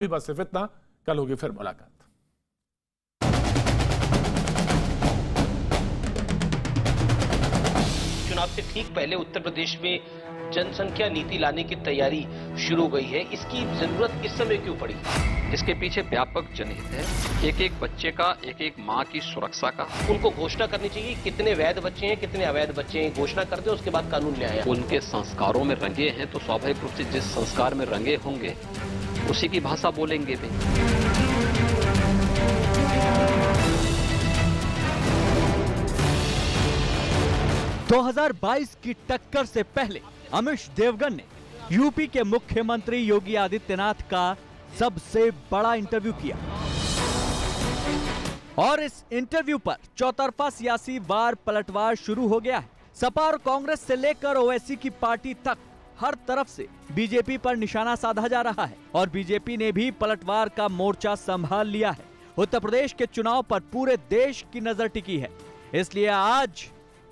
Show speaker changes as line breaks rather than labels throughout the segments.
बस सिर्फ इतना, कल होगी फिर मुलाकात।
चुनाव से ठीक पहले उत्तर प्रदेश में जनसंख्या नीति लाने की तैयारी शुरू हो गई है। इसकी जरूरत इस समय क्यों पड़ी?
इसके पीछे व्यापक जनहित है, एक एक बच्चे का, एक एक माँ की सुरक्षा का।
उनको घोषणा करनी चाहिए कितने वैध बच्चे हैं, कितने अवैध बच्चे हैं, घोषणा कर दे, उसके बाद कानून ले आए।
उनके संस्कारों में रंगे हैं तो स्वाभाविक रूप से जिस संस्कार में रंगे होंगे उसी की भाषा बोलेंगे भी।
2022 की टक्कर से पहले अमीश देवगन ने यूपी के मुख्यमंत्री योगी आदित्यनाथ का सबसे बड़ा इंटरव्यू किया और इस इंटरव्यू पर चौतरफा सियासी वार पलटवार शुरू हो गया है। सपा और कांग्रेस से लेकर ओवैसी की पार्टी तक हर तरफ से बीजेपी पर निशाना साधा जा रहा है और बीजेपी ने भी पलटवार का मोर्चा संभाल लिया है। उत्तर प्रदेश के चुनाव पर पूरे देश की नजर टिकी है, इसलिए आज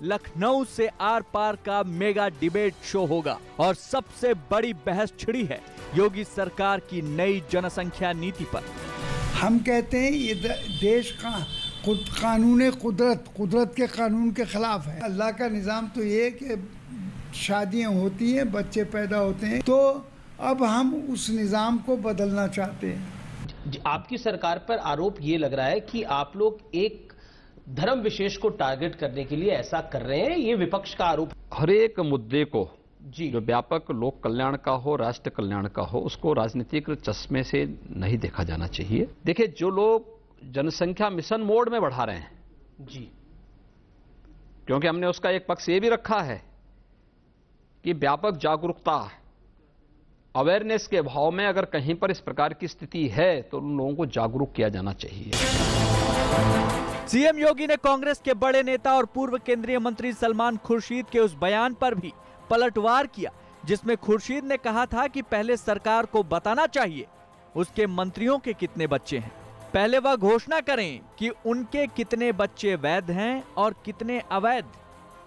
लखनऊ से आर पार का मेगा डिबेट शो होगा और सबसे बड़ी बहस छिड़ी है योगी सरकार की नई जनसंख्या नीति पर।
हम कहते हैं ये देश का कानून कुदरत के कानून के खिलाफ है। अल्लाह का निज़ाम तो ये कि शादियां होती हैं, बच्चे पैदा होते हैं, तो अब हम उस निज़ाम को बदलना चाहते हैं।
आपकी सरकार पर आरोप ये लग रहा है कि आप लोग एक धर्म विशेष को टारगेट करने के लिए ऐसा कर रहे हैं, ये विपक्ष का आरोप।
हर एक मुद्दे को
जी
जो व्यापक लोक कल्याण का हो, राष्ट्र कल्याण का हो, उसको राजनीतिक चश्मे से नहीं देखा जाना चाहिए। देखिए, जो लोग जनसंख्या मिशन मोड में बढ़ा रहे हैं
जी,
क्योंकि हमने उसका एक पक्ष ये भी रखा है कि व्यापक जागरूकता, अवेयरनेस के भाव में अगर कहीं पर इस प्रकार की स्थिति है तो उन लोगों को जागरूक किया जाना चाहिए।
सीएम योगी ने कांग्रेस के बड़े नेता और पूर्व केंद्रीय मंत्री सलमान खुर्शीद के उस बयान पर भी पलटवार किया जिसमें खुर्शीद ने कहा था कि पहले सरकार को बताना चाहिए उसके मंत्रियों के कितने बच्चे हैं, पहले वह घोषणा करें कि उनके कितने बच्चे वैध हैं और कितने अवैध।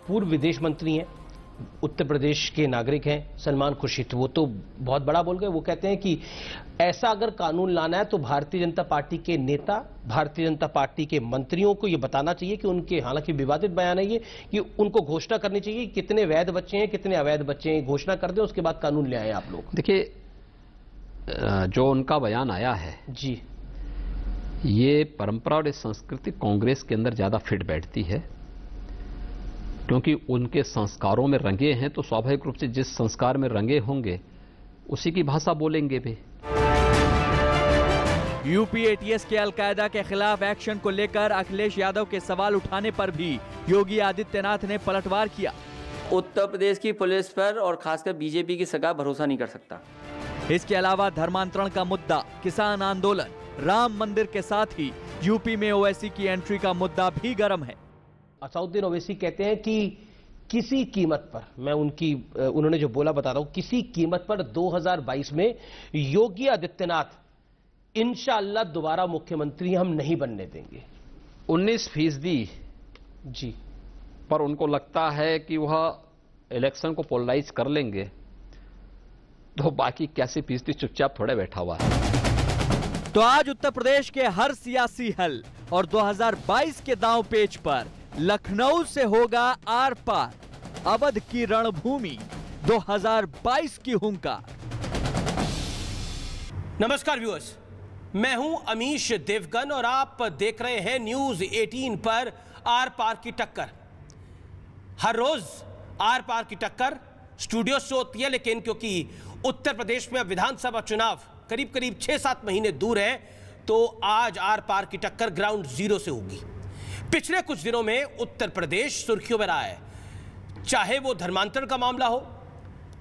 पूर्व विदेश मंत्री हैं, उत्तर प्रदेश के नागरिक हैं सलमान खुर्शीद, वो तो बहुत बड़ा बोल गए। वो कहते हैं कि ऐसा अगर कानून लाना है तो भारतीय जनता पार्टी के नेता, भारतीय जनता पार्टी के मंत्रियों को ये बताना चाहिए कि उनके, हालांकि विवादित बयान है ये, कि उनको घोषणा करनी चाहिए कि कितने वैध बच्चे हैं, कितने अवैध बच्चे हैं, घोषणा कर दें, उसके बाद कानून ले आए आप लोग।
देखिए, जो उनका बयान आया है
जी,
ये परंपरा और संस्कृति कांग्रेस के अंदर ज्यादा फिट बैठती है, क्योंकि उनके संस्कारों में रंगे हैं तो स्वाभाविक रूप से जिस संस्कार में रंगे होंगे उसी की भाषा बोलेंगे भी।
यूपी एटीएस के अलकायदा के खिलाफ एक्शन को लेकर अखिलेश यादव के सवाल उठाने पर भी योगी आदित्यनाथ ने पलटवार किया।
उत्तर प्रदेश की पुलिस पर और खासकर बीजेपी की सरकार भरोसा नहीं कर सकता।
इसके अलावा धर्मांतरण का मुद्दा, किसान आंदोलन, राम मंदिर के साथ ही यूपी में ओवैसी की एंट्री का मुद्दा भी गर्म है।
असदुद्दीन ओवैसी कहते हैं कि किसी कीमत पर, मैं उन्होंने जो बोला बता रहा हूं, किसी कीमत पर 2022 में योगी आदित्यनाथ इंशाअल्लाह दोबारा मुख्यमंत्री हम नहीं बनने देंगे।
19%
जी,
पर उनको लगता है कि वह इलेक्शन को पोलराइज कर लेंगे, तो बाकी 81% चुपचाप थोड़े बैठा हुआ है।
तो आज उत्तर प्रदेश के हर सियासी हल और 2022 के दांव पेच पर लखनऊ से होगा आर पार, अवध की रणभूमि 2022 की हुंकार।
नमस्कार व्यूअर्स, मैं हूं अमीश देवगन और आप देख रहे हैं न्यूज 18 पर आर पार की टक्कर। हर रोज आर पार की टक्कर स्टूडियो से होती है, लेकिन क्योंकि उत्तर प्रदेश में विधानसभा चुनाव करीब करीब 6-7 महीने दूर है, तो आज आर पार की टक्कर ग्राउंड जीरो से होगी। पिछले कुछ दिनों में उत्तर प्रदेश सुर्खियों में रहा है, चाहे वो धर्मांतरण का मामला हो,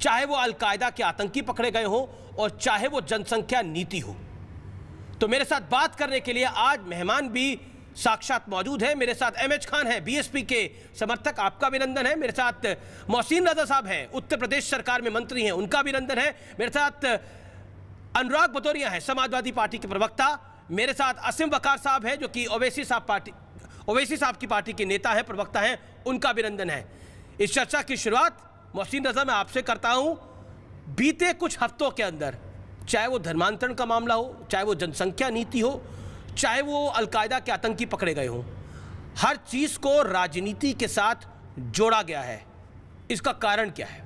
चाहे वो अलकायदा के आतंकी पकड़े गए हो, और चाहे वो जनसंख्या नीति हो। तो मेरे साथ बात करने के लिए आज मेहमान भी साक्षात मौजूद है। मेरे साथ एमएच खान है, बीएसपी के समर्थक, आपका अभिनंदन है। मेरे साथ मोहसिन रजा साहब हैं, उत्तर प्रदेश सरकार में मंत्री हैं, उनका अभिनंदन है। मेरे साथ अनुराग भदौरिया है, समाजवादी पार्टी के प्रवक्ता। मेरे साथ असीम वकार साहब हैं, जो कि ओवैसी साहब की पार्टी के नेता हैं, प्रवक्ता हैं, उनका अभिनंदन है। इस चर्चा की शुरुआत मोहसिन रजा मैं आपसे करता हूं। बीते कुछ हफ्तों के अंदर चाहे वो धर्मांतरण का मामला हो, चाहे वो जनसंख्या नीति हो, चाहे वो अलकायदा के आतंकी पकड़े गए हों, हर चीज को राजनीति के साथ जोड़ा गया है। इसका कारण क्या है?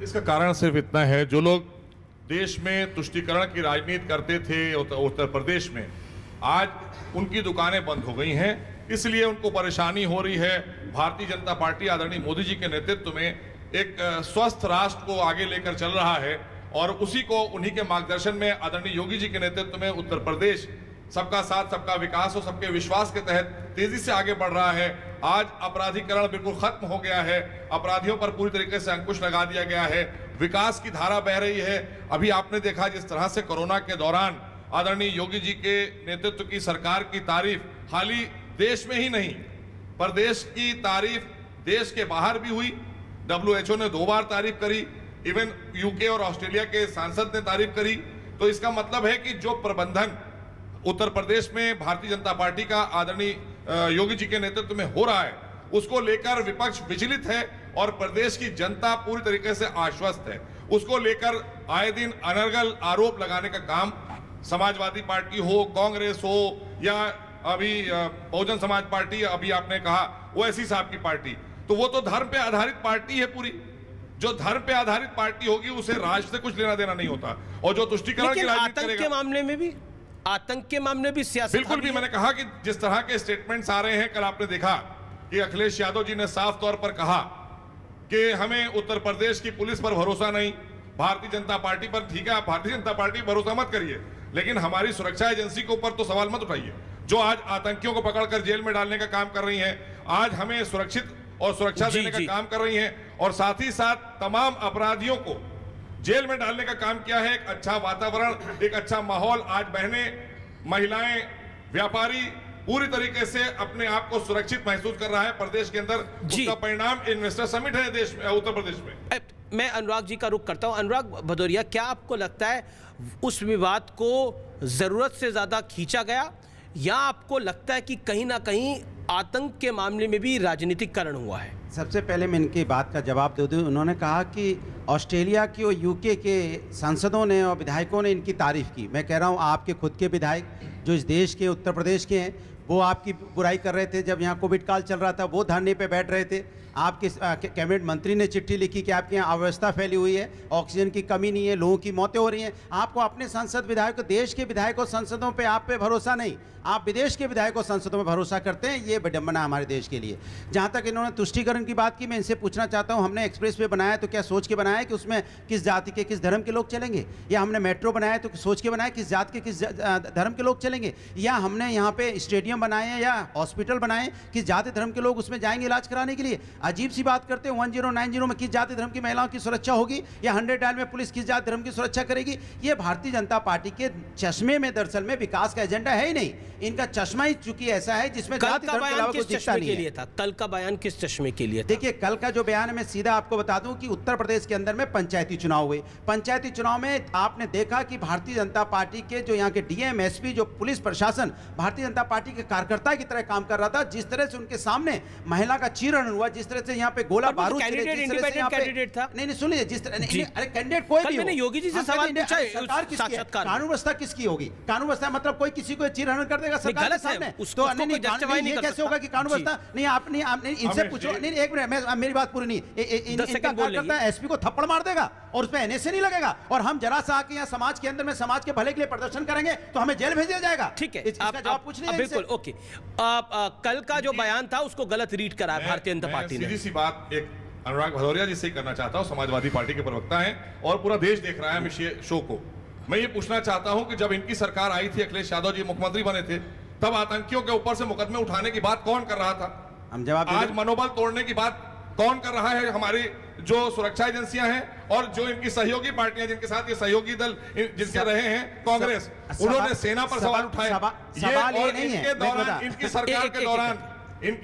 इसका कारण सिर्फ इतना है, जो लोग देश में तुष्टीकरण की राजनीति करते थे उत्तर प्रदेश में, आज उनकी दुकानें बंद हो गई हैं, इसलिए उनको परेशानी हो रही है। भारतीय जनता पार्टी आदरणीय मोदी जी के नेतृत्व में एक स्वस्थ राष्ट्र को आगे लेकर चल रहा है और उसी को, उन्हीं के मार्गदर्शन में आदरणीय योगी जी के नेतृत्व में उत्तर प्रदेश सबका साथ सबका विकास और सबके विश्वास के तहत तेजी से आगे बढ़ रहा है। आज अपराधीकरण बिल्कुल खत्म हो गया है, अपराधियों पर पूरी तरीके से अंकुश लगा दिया गया है, विकास की धारा बह रही है। अभी आपने देखा जिस तरह से कोरोना के दौरान आदरणीय योगी जी के नेतृत्व की सरकार की तारीफ खाली देश में ही नहीं, प्रदेश की तारीफ देश के बाहर भी हुई। WHO ने 2 बार तारीफ करी, इवन UK और ऑस्ट्रेलिया के सांसद ने तारीफ करी। तो इसका मतलब है कि जो प्रबंधन उत्तर प्रदेश में भारतीय जनता पार्टी का आदरणीय योगी जी के नेतृत्व में हो रहा है, उसको लेकर विपक्ष विचलित है और प्रदेश की जनता पूरी तरीके से आश्वस्त है। उसको लेकर आए दिन अनर्गल आरोप लगाने का काम समाजवादी पार्टी हो, कांग्रेस हो या अभी बहुजन समाज पार्टी, अभी आपने कहा ओवैसी साहब की पार्टी, तो वो तो धर्म पे आधारित पार्टी है पूरी। जो धर्म पे आधारित पार्टी होगी उसे राज से कुछ लेना देना नहीं होता। और जो तुष्टीकरण की राजनीति करेगा,
आतंक के मामले में भी सियासत
बिल्कुल भी, मैंने कहा कि जिस तरह के स्टेटमेंट्स आ रहे हैं, कल आपने देखा कि अखिलेश यादव जी ने साफ तौर पर कहा कि हमें उत्तर प्रदेश की पुलिस पर भरोसा नहीं, भारतीय जनता पार्टी पर। ठीक है, आप भारतीय जनता पार्टी पर भरोसा मत करिए, लेकिन हमारी सुरक्षा एजेंसी के ऊपर तो सवाल मत उठाइए, जो आज आतंकियों को पकड़कर जेल में डालने का काम कर रही हैं, आज हमें सुरक्षित और सुरक्षा देने का काम कर रही हैं, और साथ ही साथ तमाम अपराधियों को जेल में डालने का काम किया है। एक अच्छा वातावरण, एक अच्छा माहौल, आज बहनें, महिलाएं, व्यापारी पूरी तरीके से अपने आप को सुरक्षित महसूस कर रहा है प्रदेश के अंदर। उसका परिणाम इन्वेस्टर समिट है देश में, उत्तर प्रदेश में।
मैं अनुराग जी का रुख करता हूं। अनुराग भदौरिया, क्या आपको लगता है उस विवाद को जरूरत से ज्यादा खींचा गया, या आपको लगता है कि कहीं ना कहीं आतंक के मामले में भी राजनीतिकरण हुआ है?
सबसे पहले मैं इनकी बात का जवाब दे दूं। उन्होंने कहा कि ऑस्ट्रेलिया की और UK के सांसदों ने और विधायकों ने इनकी तारीफ की। मैं कह रहा हूं, आपके खुद के विधायक जो इस देश के उत्तर प्रदेश के हैं, वो आपकी बुराई कर रहे थे। जब यहाँ कोविड काल चल रहा था, वो धरने पे बैठ रहे थे। आपके कैबिनेट मंत्री ने चिट्ठी लिखी कि आपके यहाँ अव्यवस्था फैली हुई है, ऑक्सीजन की कमी नहीं है, लोगों की मौतें हो रही हैं। आपको अपने सांसद विधायकों, देश के विधायकों सांसदों पे आप पे भरोसा नहीं, आप विदेश के विधायकों सांसदों में भरोसा करते हैं। ये विडंबना हमारे देश के लिए। जहाँ तक इन्होंने तुष्टीकरण की बात की, मैं इनसे पूछना चाहता हूँ, हमने एक्सप्रेस वे बनाया तो क्या सोच के बनाया कि उसमें किस जाति के किस धर्म के लोग चलेंगे, या हमने मेट्रो बनाया तो सोच के बनाया किस जाति के किस धर्म के लोग चलेंगे, या हमने यहाँ पे स्टेडियम बनाए हैं या हॉस्पिटल बनाए किस जाति धर्म के लोग उसमें जाएंगे इलाज कराने के लिए? अजीब सी बात करते हैं। 1090 में किस जाति धर्म की महिलाओं की सुरक्षा होगी, या 100 डायल में पुलिस किस जाति धर्म की सुरक्षा करेगी? ये भारतीय जनता पार्टी के चश्मे में दरअसल में विकास का एजेंडा है ही नहीं। इनका चश्मा ही चूंकि ऐसा है जिसमें जाति धर्म के अलावा कुछ दिखता नहीं है।
कल का बयान किस चश्मे के लिए था?
देखिए, कल का जो बयान है, मैं सीधा आपको बता दूं कि उत्तर प्रदेश के अंदर में पंचायती चुनाव हुए। पंचायती चुनाव में आपने देखा कि भारतीय जनता पार्टी के जो यहाँ के DM, SP, जो पुलिस प्रशासन भारतीय जनता पार्टी के कार्यकर्ता की तरह काम कर रहा था। जिस तरह से उनके सामने महिला का चीरहरण हुआ, जिस तरह से यहाँ पे गोला बारूद
था।
नहीं सुनिए, जिस तरह अरे कैंडिडेट कोई भी हो,
योगी जी से सवाल पूछा,
सरकार किसकी है? कानून व्यवस्था किसकी होगी? कानून व्यवस्था मतलब कोई किसी को चीरहरण कर देगा सरकार के सामने? तो ये कैसे होगा कि कानून व्यवस्था नहीं? आपने इनसे पूछो। नहीं, एक मिनट, मेरी बात पूरी नहीं। इनका कार्यकर्ता SP को थप्पड़ मार देगा और उस पर NSA नहीं लगेगा, और हम जरा सा आके यहाँ समाज के अंदर में समाज के भले के लिए प्रदर्शन करेंगे तो हमें जेल भेज दिया जाएगा।
ठीक है,
इसका जवाब पूछ लीजिए।
बिल्कुल, ओके। कल का जो बयान था उसको गलत रीड करा भारतीय जनता पार्टी ने।
सीधी सी बात एक अनुराग भदौरिया जी से करना चाहता हूं, समाजवादी पार्टी के प्रवक्ता हैं और पूरा देश देख रहा है इस शो को। मैं ये पूछना चाहता हूं कि जब इनकी सरकार आई थी, अखिलेश यादव जी मुख्यमंत्री बने थे, तब आतंकियों के ऊपर से मुकदमे उठाने की बात कौन कर रहा था?
हम जवाब
आज मनोबल तोड़ने की बात कौन कर रहा है? हमारी जो सुरक्षा एजेंसियां हैं और जो इनकी सहयोगी पार्टियां, जिनके साथ ये सहयोगी दल जिनके रहे हैं, कांग्रेस, उन्होंने सेना पर सवाल उठाए। इनकी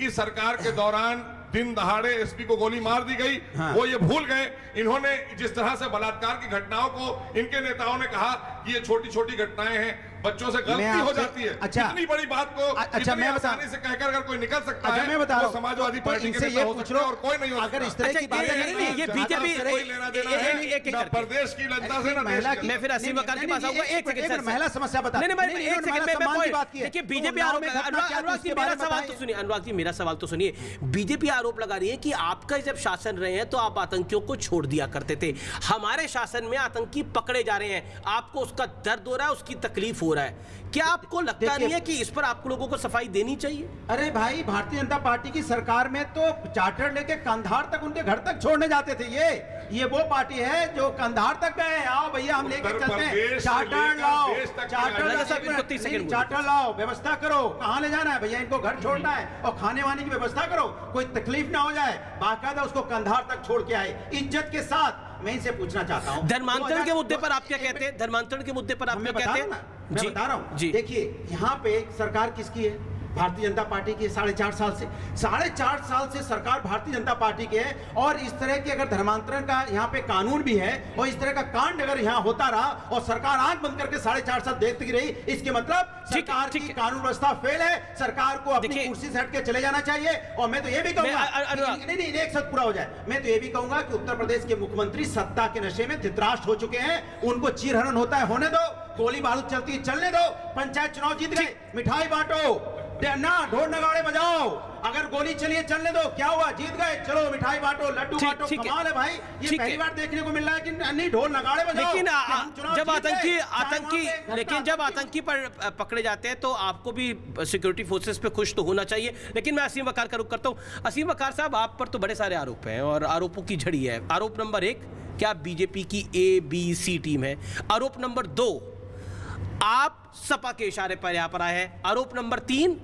सरकार के दौरान दिन दहाड़े SP को गोली मार दी गई। हाँ। वो ये भूल गए। इन्होंने जिस तरह से बलात्कार की घटनाओं को इनके नेताओं ने कहा कि ये छोटी छोटी घटनाएं हैं, बच्चों से गलती हो जाती है।
अच्छा,
इतनी बड़ी बात को
अच्छा, मैं
आसानी से कहकर अगर कोई निकल सकता है,
मैं बता रहा हूं,
समाजवादी पार्टी के नेता हो सकते हैं और कोई नहीं हो सकता।
अगर इस तरह की बातें
ये बीजेपी
प्रदेश की जनता से
महिला
मैं फिर असीम वकार के पास आऊंगा। एक सेकंड सर,
महिला समस्या बता।
देखिए बीजेपी आरोप, अनुराग जी मेरा सवाल तो सुनिए, अनुराग जी मेरा सवाल तो सुनिए। बीजेपी आरोप लगा रही है कि आपका जब शासन रहे हैं तो आप आतंकियों को छोड़ दिया करते थे, हमारे शासन में आतंकी पकड़े जा रहे हैं, आपको उसका दर्द हो रहा है, उसकी तकलीफ हो रहा है। क्या आपको लगता नहीं है कि इस पर आप लोगों को सफाई देनी चाहिए?
अरे भाई, भारतीय जनता पार्टी की सरकार में तो चार्टर लेके कंधार तक उनके घर तक छोड़ने जाते थे। ये वो पार्टी है जो कंधार तक गए, आओ भैया हम लेके चलते हैं, चार्टर लाओ, चार्टर लाओ, व्यवस्था करो, कहाँ ले जाना है भैया, इनको घर छोड़ना है और खाने वाने की व्यवस्था करो, कोई तकलीफ ना हो जाए, बाकायदा उसको कंधार तक छोड़ के आए इज्जत के साथ। मैं इनसे पूछना चाहता हूं,
धर्मांतरण के मुद्दे पर आप क्या कहते हैं? धर्मांतरण के मुद्दे पर आप क्या कहते हैं?
मैं बता रहा हूं, देखिए यहाँ पे सरकार किसकी है? भारतीय जनता पार्टी की। 4.5 साल से सरकार भारतीय जनता पार्टी की है। और इस तरह के अगर धर्मांतरण का यहाँ पे कानून भी है और इस तरह का कांड अगर यहाँ होता रहा और सरकार आंख बंद करके 4.5 साल देखती रही, इसके मतलब सरकार की कानून व्यवस्था फेल है, सरकार को अपनी कुर्सी से हट के चले जाना चाहिए। और मैं तो ये भी कहूंगा, नहीं एक साथ पूरा हो जाए, मैं तो ये भी कहूंगा कि उत्तर प्रदेश के मुख्यमंत्री सत्ता के नशे में धृतराष्ट्र हो चुके हैं, उनको चीरहरण होता है होने दो, गोली बारूद चलती है चलने दो, पंचायत चुनाव जीत गए, मिठाई बांटो ना, ढोल नगाड़े बजाओ, अगर गोली चलिए चलने दो, क्या हुआ, जीत गए, चलो मिठाई बांटो, लड्डू बांटो, कमाल है भाई। ये पहली बार देखने को मिल रहा है कि नहीं ढोल नगाड़े बजाओ।
लेकिन जब आतंकी पर पकड़े जाते हैं तो आपको भी सिक्योरिटी फोर्सेस पे खुश तो होना चाहिए। लेकिन मैं असीम वकार का रुख करता हूं। असीम वकार साहब, आप पर तो बड़े सारे आरोप हैं और आरोपों की झड़ी है। आरोप नंबर 1, क्या बीजेपी की ABC टीम है? आरोप नंबर 2, आप सपा के इशारे पर यहां पर आए हैं। आरोप नंबर 3,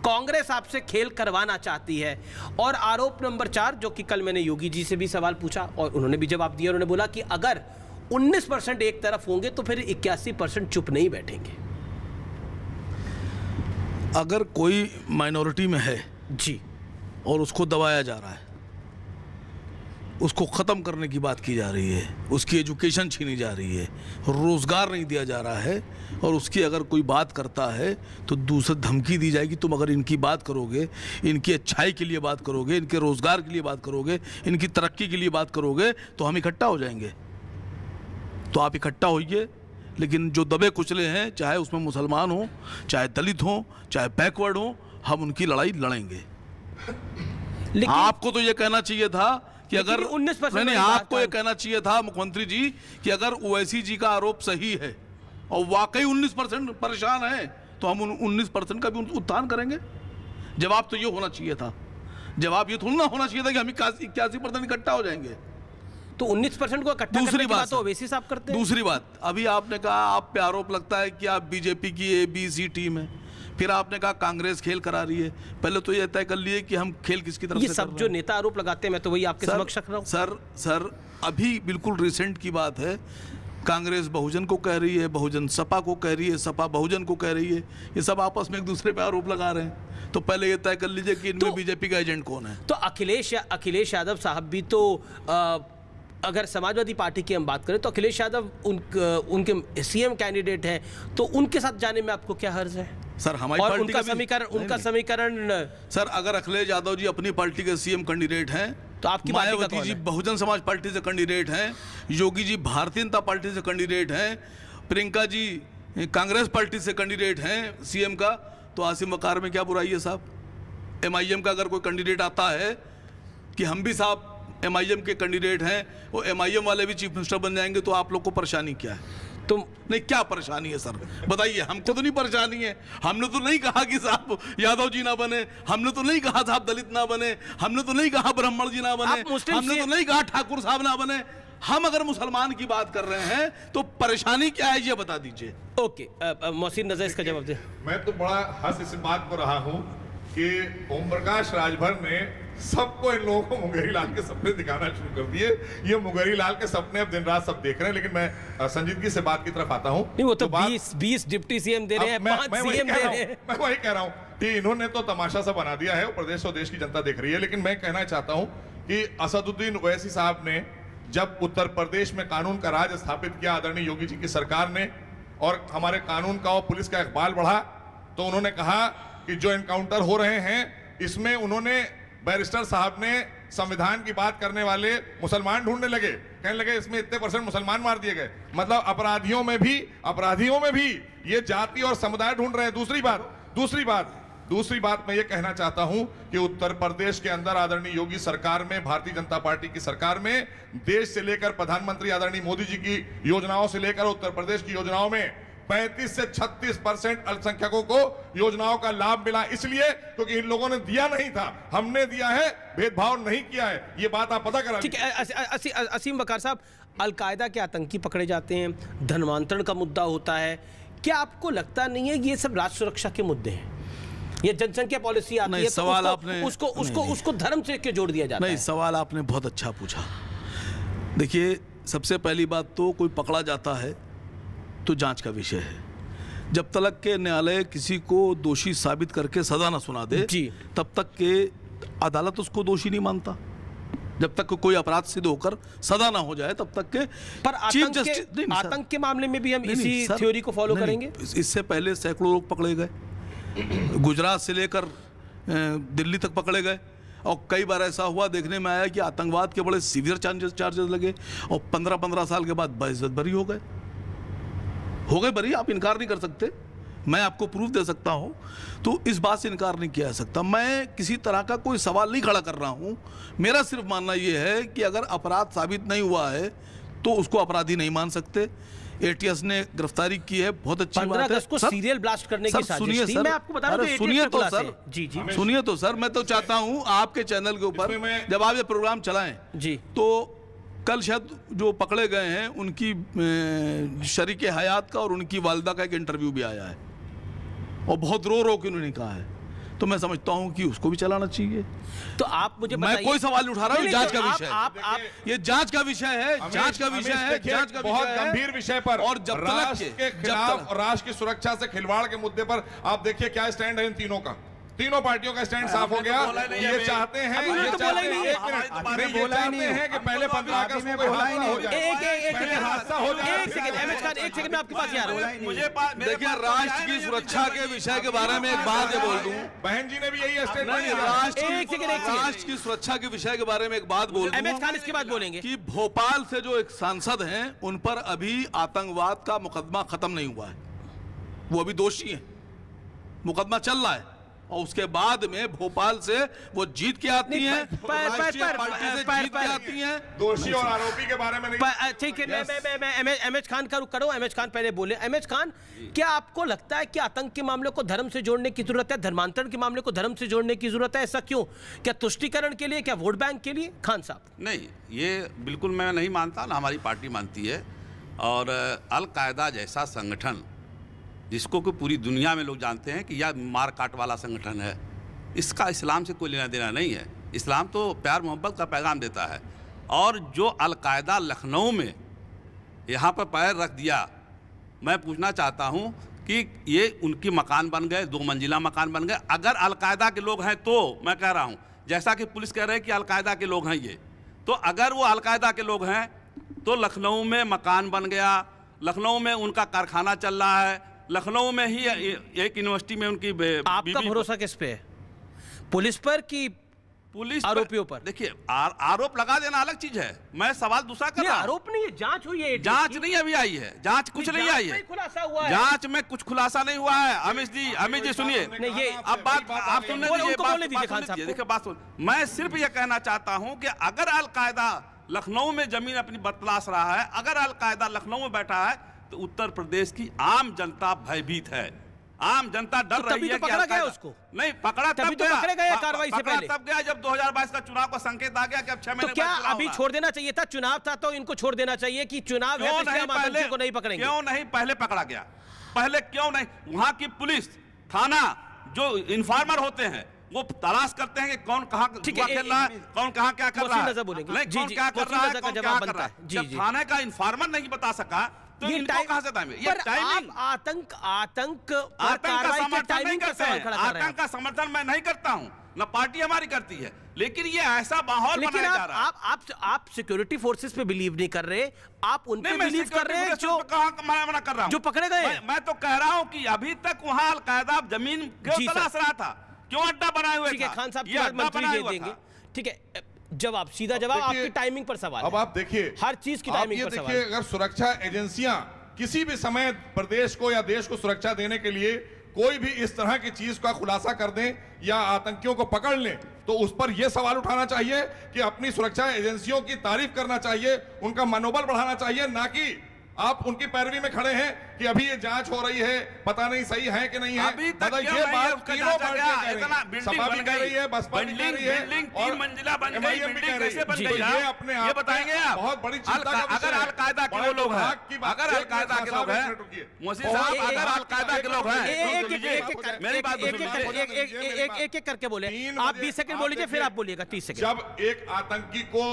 कांग्रेस आपसे खेल करवाना चाहती है। और आरोप नंबर 4, जो कि कल मैंने योगी जी से भी सवाल पूछा और उन्होंने भी जवाब दिया, उन्होंने बोला कि अगर 19% एक तरफ होंगे तो फिर 81% चुप नहीं बैठेंगे।
अगर कोई माइनॉरिटी में है
जी
और उसको दबाया जा रहा है, उसको ख़त्म करने की बात की जा रही है, उसकी एजुकेशन छीनी जा रही है, रोज़गार नहीं दिया जा रहा है, और उसकी अगर कोई बात करता है तो दूसरी धमकी दी जाएगी, तुम अगर इनकी बात करोगे, इनकी अच्छाई के लिए बात करोगे, इनके रोज़गार के लिए बात करोगे, इनकी तरक्की के लिए बात करोगे तो हम इकट्ठा हो जाएंगे। तो आप इकट्ठा होइए, लेकिन जो दबे कुचले हैं, चाहे उसमें मुसलमान हो, चाहे दलित हो, चाहे बैकवर्ड हो, हम उनकी लड़ाई लड़ेंगे। आपको तो ये कहना चाहिए था कि अगर
19%
नहीं, आपको ये कहना चाहिए था मुख्यमंत्री जी कि अगर ओवैसी जी का आरोप सही है और वाकई 19% परेशान है तो हम 19% का भी उत्थान करेंगे। जवाब तो ये होना चाहिए था, जवाब ये थोड़ा ना होना चाहिए था कि हम 81% इकट्ठा हो जाएंगे।
तो 19% को इकट्ठा करने की बात तो ओवैसी साहब करते हैं।
दूसरी बात, अभी आपने कहा आप पे आरोप लगता है कि आप बीजेपी की ABC टीम है, फिर आपने कहा कांग्रेस खेल करा रही है। पहले तो ये तय कर लिए कि हम खेल किसकी तरफ से कर रहे हैं।
ये सब जो नेता आरोप लगाते हैं, मैं तो वही आपके समक्ष रख रहा हूं।
सर अभी बिल्कुल रिसेंट की बात है, कांग्रेस बहुजन को कह रही है, बहुजन सपा को कह रही है, सपा बहुजन को कह रही है, ये सब आपस में एक दूसरे पे आरोप लगा रहे हैं। तो पहले ये तय कर लीजिए कि इनमें बीजेपी का एजेंट कौन है।
तो अखिलेश यादव साहब भी तो अगर समाजवादी पार्टी की हम बात करें तो अखिलेश यादव उनके CM कैंडिडेट हैं, तो उनके साथ जाने में आपको क्या हर्ज है?
सर हमारी पार्टी
उनका समीकरण
सर, अगर अखिलेश यादव जी अपनी पार्टी के CM कैंडिडेट हैं
तो आपकी
मायावती जी बहुजन समाज पार्टी से कैंडिडेट हैं, योगी जी भारतीय जनता पार्टी से कैंडिडेट हैं, प्रियंका जी कांग्रेस पार्टी से कैंडिडेट हैं CM का, तो आसिम वकार में क्या बुराई है साहब? MIM का अगर कोई कैंडिडेट आता है कि हम भी साहब MIM के कैंडिडेट हैं, वो MIM वाले भी चीफ मिनिस्टर बन जाएंगे, तो आप लोग को परेशानी क्या है? तो नहीं, क्या परेशानी है सर बताइए? हमको तो नहीं परेशानी है, हमने तो नहीं कहा कि साहब यादव जी ना बने, हमने तो नहीं कहा साहब दलित ना बने, हमने तो नहीं कहा ब्राह्मण जी ना बने, हमने तो नहीं कहा ठाकुर साहब ना बने। हम अगर मुसलमान की बात कर रहे हैं तो परेशानी क्या है ये बता दीजिए।
ओके, मोहसिन नजर इसका जवाब दे।
मैं तो बड़ा हंस इस बात को रहा हूं कि ओम प्रकाश राजभर ने सबको इन लोगों को मुंगेरी लाल के सपने दिखाना शुरू कर दिए। ये मुंगेरी लाल के सपने अब दिन रात सब देख रहे हैं। लेकिन मैं संजीदगी से बात की तरफ आता हूं।
नहीं, वो तो 20 डिप्टी CM दे रहे हैं, 5 CM दे रहे हैं।
मैं वही कह रहा हूं कि इन्होंने तो तमाशा सा बना दिया है, प्रदेश और देश की जनता देख रही है। लेकिन मैं कहना चाहता हूं कि असदुद्दीन ओवैसी साहब ने जब उत्तर प्रदेश में कानून का राज स्थापित किया, आदरणीय योगी जी की सरकार ने, और हमारे कानून का और पुलिस का इकबाल बढ़ा, तो उन्होंने कहा कि जो एनकाउंटर हो रहे हैं इसमें उन्होंने बैरिस्टर साहब ने संविधान की बात करने वाले मुसलमान ढूंढने लगे, कहने लगे इसमें इतने % मुसलमान मार दिए गए। मतलब अपराधियों में भी ये जाति और समुदाय ढूंढ रहे हैं। दूसरी बात मैं ये कहना चाहता हूं कि उत्तर प्रदेश के अंदर आदरणीय योगी सरकार में, भारतीय जनता पार्टी की सरकार में, देश से लेकर प्रधानमंत्री आदरणीय मोदी जी की योजनाओं से लेकर उत्तर प्रदेश की योजनाओं में 35 से 36% अल्पसंख्यकों को योजनाओं का लाभ मिला, इसलिए क्योंकि इन लोगों ने दिया नहीं था, हमने दिया है, भेदभाव नहीं किया है। ये बात आप पता करा।
ठीक है, असीम वकार साहब, अलकायदा के आतंकी पकड़े जाते हैं, धर्मांतरण का मुद्दा होता है, क्या आपको लगता नहीं है ये सब राष्ट्र सुरक्षा के मुद्दे हैं? ये जनसंख्या पॉलिसी आती है,
सवाल
तो
आपने
उसको धर्म से क्यों जोड़ दिया जाता है?
नहीं, सवाल आपने बहुत अच्छा पूछा। देखिए, सबसे पहली बात तो कोई पकड़ा जाता है तो जांच का विषय है। जब तक के न्यायालय किसी को दोषी साबित करके सजा ना सुना दे, तब तक के अदालत उसको दोषी नहीं मानता। जब तक कोई अपराध सिद्ध होकर सजा ना हो जाए तब तक के।
पर आतंक के मामले में भी हम इसी थ्योरी को फॉलो करेंगे।
इससे पहले सैकड़ों लोग पकड़े गए, गुजरात से लेकर दिल्ली तक पकड़े गए, और कई बार ऐसा हुआ, देखने में आया कि आतंकवाद के बड़े सीवियर चार्जेस लगे और 15-15 साल के बाद बाइज्जत बरी हो गए बरी। आप इनकार नहीं कर सकते, मैं आपको प्रूफ दे सकता हूं, तो इस बात से इनकार नहीं किया जा सकता। मैं किसी तरह का कोई सवाल नहीं खड़ा कर रहा हूं, मेरा सिर्फ मानना यह है कि अगर अपराध साबित नहीं हुआ है तो उसको अपराधी नहीं मान सकते। एटीएस ने गिरफ्तारी की है, बहुत अच्छी बात है।
15 अगस्त को सीरियल ब्लास्ट करने की साजिश थी, मैं आपको बता रहा हूं।
सुनिए तो सर, मैं तो चाहता हूं आपके चैनल के ऊपर जब आप ये प्रोग्राम चलाएं जी, तो कल शायद जो पकड़े गए हैं उनकी शरीके हयात का और उनकी वालिदा का एक इंटरव्यू भी आया है, और बहुत रो के उन्होंने कहा है, तो मैं समझता हूं कि उसको भी चलाना चाहिए।
तो आप मुझे बताइए,
मैं कोई सवाल नहीं उठा रहा हूं, जांच का विषय है, ये जांच का विषय है,
बहुत गंभीर विषय पर, और जब राष्ट्र के खिलाफ, राष्ट्र की सुरक्षा से खिलवाड़ के मुद्दे पर आप देखिए क्या स्टैंड है इन तीनों का। तीनों पार्टियों का स्टैंड साफ हो गया। ये चाहते हैं कि पहले 15 अगस्त में हादसा हो जाए।
एक सेकंड में आपके पास आ रहा हूं।
मुझे देखिए, राष्ट्र की सुरक्षा के विषय के बारे में एक बात बोल दूं,
बहन जी ने भी यही स्टेटमेंट,
राष्ट्र की सुरक्षा के विषय के बारे में एक बात बोल दूं,
खान इसके बाद बोलेंगे
कि भोपाल से जो एक सांसद हैं उन पर अभी आतंकवाद का मुकदमा खत्म नहीं हुआ है, वो अभी दोषी हैं, मुकदमा चल रहा है, और उसके बाद में भोपाल से वो जीत के आती हैं, पार्टी से जीत के आती हैं।
दोषी और आरोपी के बारे में नहीं।
ठीक है, मैं एमएच खान का रुख करूं। एमएच खान पहले बोले। एमएच खान, क्या आपको लगता है कि आतंक के मामले को धर्म से जोड़ने की जरूरत है, धर्मांतरण के मामले को धर्म से जोड़ने की जरूरत है? ऐसा क्यों? क्या तुष्टीकरण के लिए, क्या वोट बैंक के लिए? खान साहब,
नहीं, ये बिल्कुल मैं नहीं मानता, ना हमारी पार्टी मानती है। और अल-कायदा जैसा संगठन जिसको कि पूरी दुनिया में लोग जानते हैं कि यह मार काट वाला संगठन है, इसका इस्लाम से कोई लेना देना नहीं है। इस्लाम तो प्यार मोहब्बत का पैगाम देता है। और जो अल-कायदा लखनऊ में यहाँ पर पैर रख दिया, मैं पूछना चाहता हूँ कि ये उनकी मकान बन गए, 2 मंजिला मकान बन गए। अगर अल-कायदा के लोग हैं तो मैं कह रहा हूँ, जैसा कि पुलिस कह रहे हैं कि अल-कायदा के लोग हैं ये, तो अगर वो अल-कायदा के लोग हैं तो लखनऊ में मकान बन गया, लखनऊ में उनका कारखाना चल रहा है, लखनऊ में ही एक यूनिवर्सिटी में उनकी
आपका भरोसा किस पे है? पुलिस पर कि
पुलिस
आरोपियों पर?
देखिए, आरोप लगा देना अलग चीज है, मैं सवाल दूसरा कर रहा हूं।
आरोप नहीं है, जांच हुई है।
जांच नहीं अभी आई है, जांच कुछ नहीं आई है,
खुलासा हुआ है।
जांच में कुछ खुलासा नहीं हुआ है। अमित जी सुनिए, अब बात आप सुनने दीजिए, देखिए बात सुन। मैं सिर्फ ये कहना चाहता हूं कि अगर अल-कायदा लखनऊ में जमीन अपनी बतलाश रहा है, अगर अल-कायदा लखनऊ में बैठा है, तो उत्तर प्रदेश की आम जनता भयभीत है। आम जनता डर रही है।
तो पकड़ा गया उसको?
नहीं पकड़ा, तब
तो पकड़े गए कार्रवाई से पहले।
तब गया जब 2022 का चुनाव का संकेत आ गया कि अब 6 महीने
तो क्या अभी छोड़ देना चाहिए था? चुनाव था तो इनको छोड़ देना चाहिए कि चुनाव है तो हम आतंकियों को नहीं पकड़ेंगे?
क्यों नहीं पहले पकड़ा गया? पहले क्यों नहीं? वहां की पुलिस थाना जो इन्फॉर्मर होते हैं वो तलाश करते हैं कि कौन कहां खेल रहा है, कौन कहां क्या कर रहा है, कौन क्या कर रहा है, कौन क्या कर रहा है। जब थाने का इन्फॉर्मर नहीं बता सका तो इनको कहां से टाइम? ये टाइमिंग,
आतंक
का समर्थन नहीं करते हैं। आतंक का समर्थन मैं नहीं करता हूं। ना पार्टी हमारी करती है, लेकिन ये ऐसा माहौल बनाया जा रहा है।
आप सिक्योरिटी फोर्सेस पे बिलीव नहीं कर रहे, आप उन पे बिलीव कर रहे हैं जो
मना कर रहा हूं,
जो पकड़े गए।
मैं तो कह रहा हूं कि अभी तक वहां अलकायदा जमीन क्यों तलाश रहा था, क्यों अड्डा बनाए हुए
ठीक है, खान साहब की बात मंत्री दे देंगे। ठीक है, जवाब, सीधा जवाब, आपकी टाइमिंग पर सवाल।
अब आप देखिए,
हर चीज की टाइमिंग पर सवाल।
अगर सुरक्षा एजेंसियां किसी भी समय प्रदेश को या देश को सुरक्षा देने के लिए कोई भी इस तरह की चीज का खुलासा कर दें या आतंकियों को पकड़ लें, तो उस पर यह सवाल उठाना चाहिए कि अपनी सुरक्षा एजेंसियों की तारीफ करना चाहिए, उनका मनोबल बढ़ाना चाहिए, ना कि आप उनकी पैरवी में खड़े हैं कि अभी ये जांच हो रही है, पता नहीं सही है कि नहीं है।
अभी तक ये बात तीनों पार्टियां
सपा भी कह रही है, बसपा भी कह रही है,
बिल्डिंग 3 मंजिला बन गई, बिल्डिंग कैसे बन गई,
ये अपने आप
बताएंगे आप?
बहुत बड़ी चिंता का विषय
अगर
है।
अलकायदा के वो लोग हैं, अगर अलकायदा के लोग हैं, मोहसिन साहब, अगर अलकायदा के लोग हैं, मेरी बात
एक एक करके बोले, आप 20 सेकंड बोल लीजिए, फिर आप बोलिएगा 30 सेकंड।
जब एक आतंकी को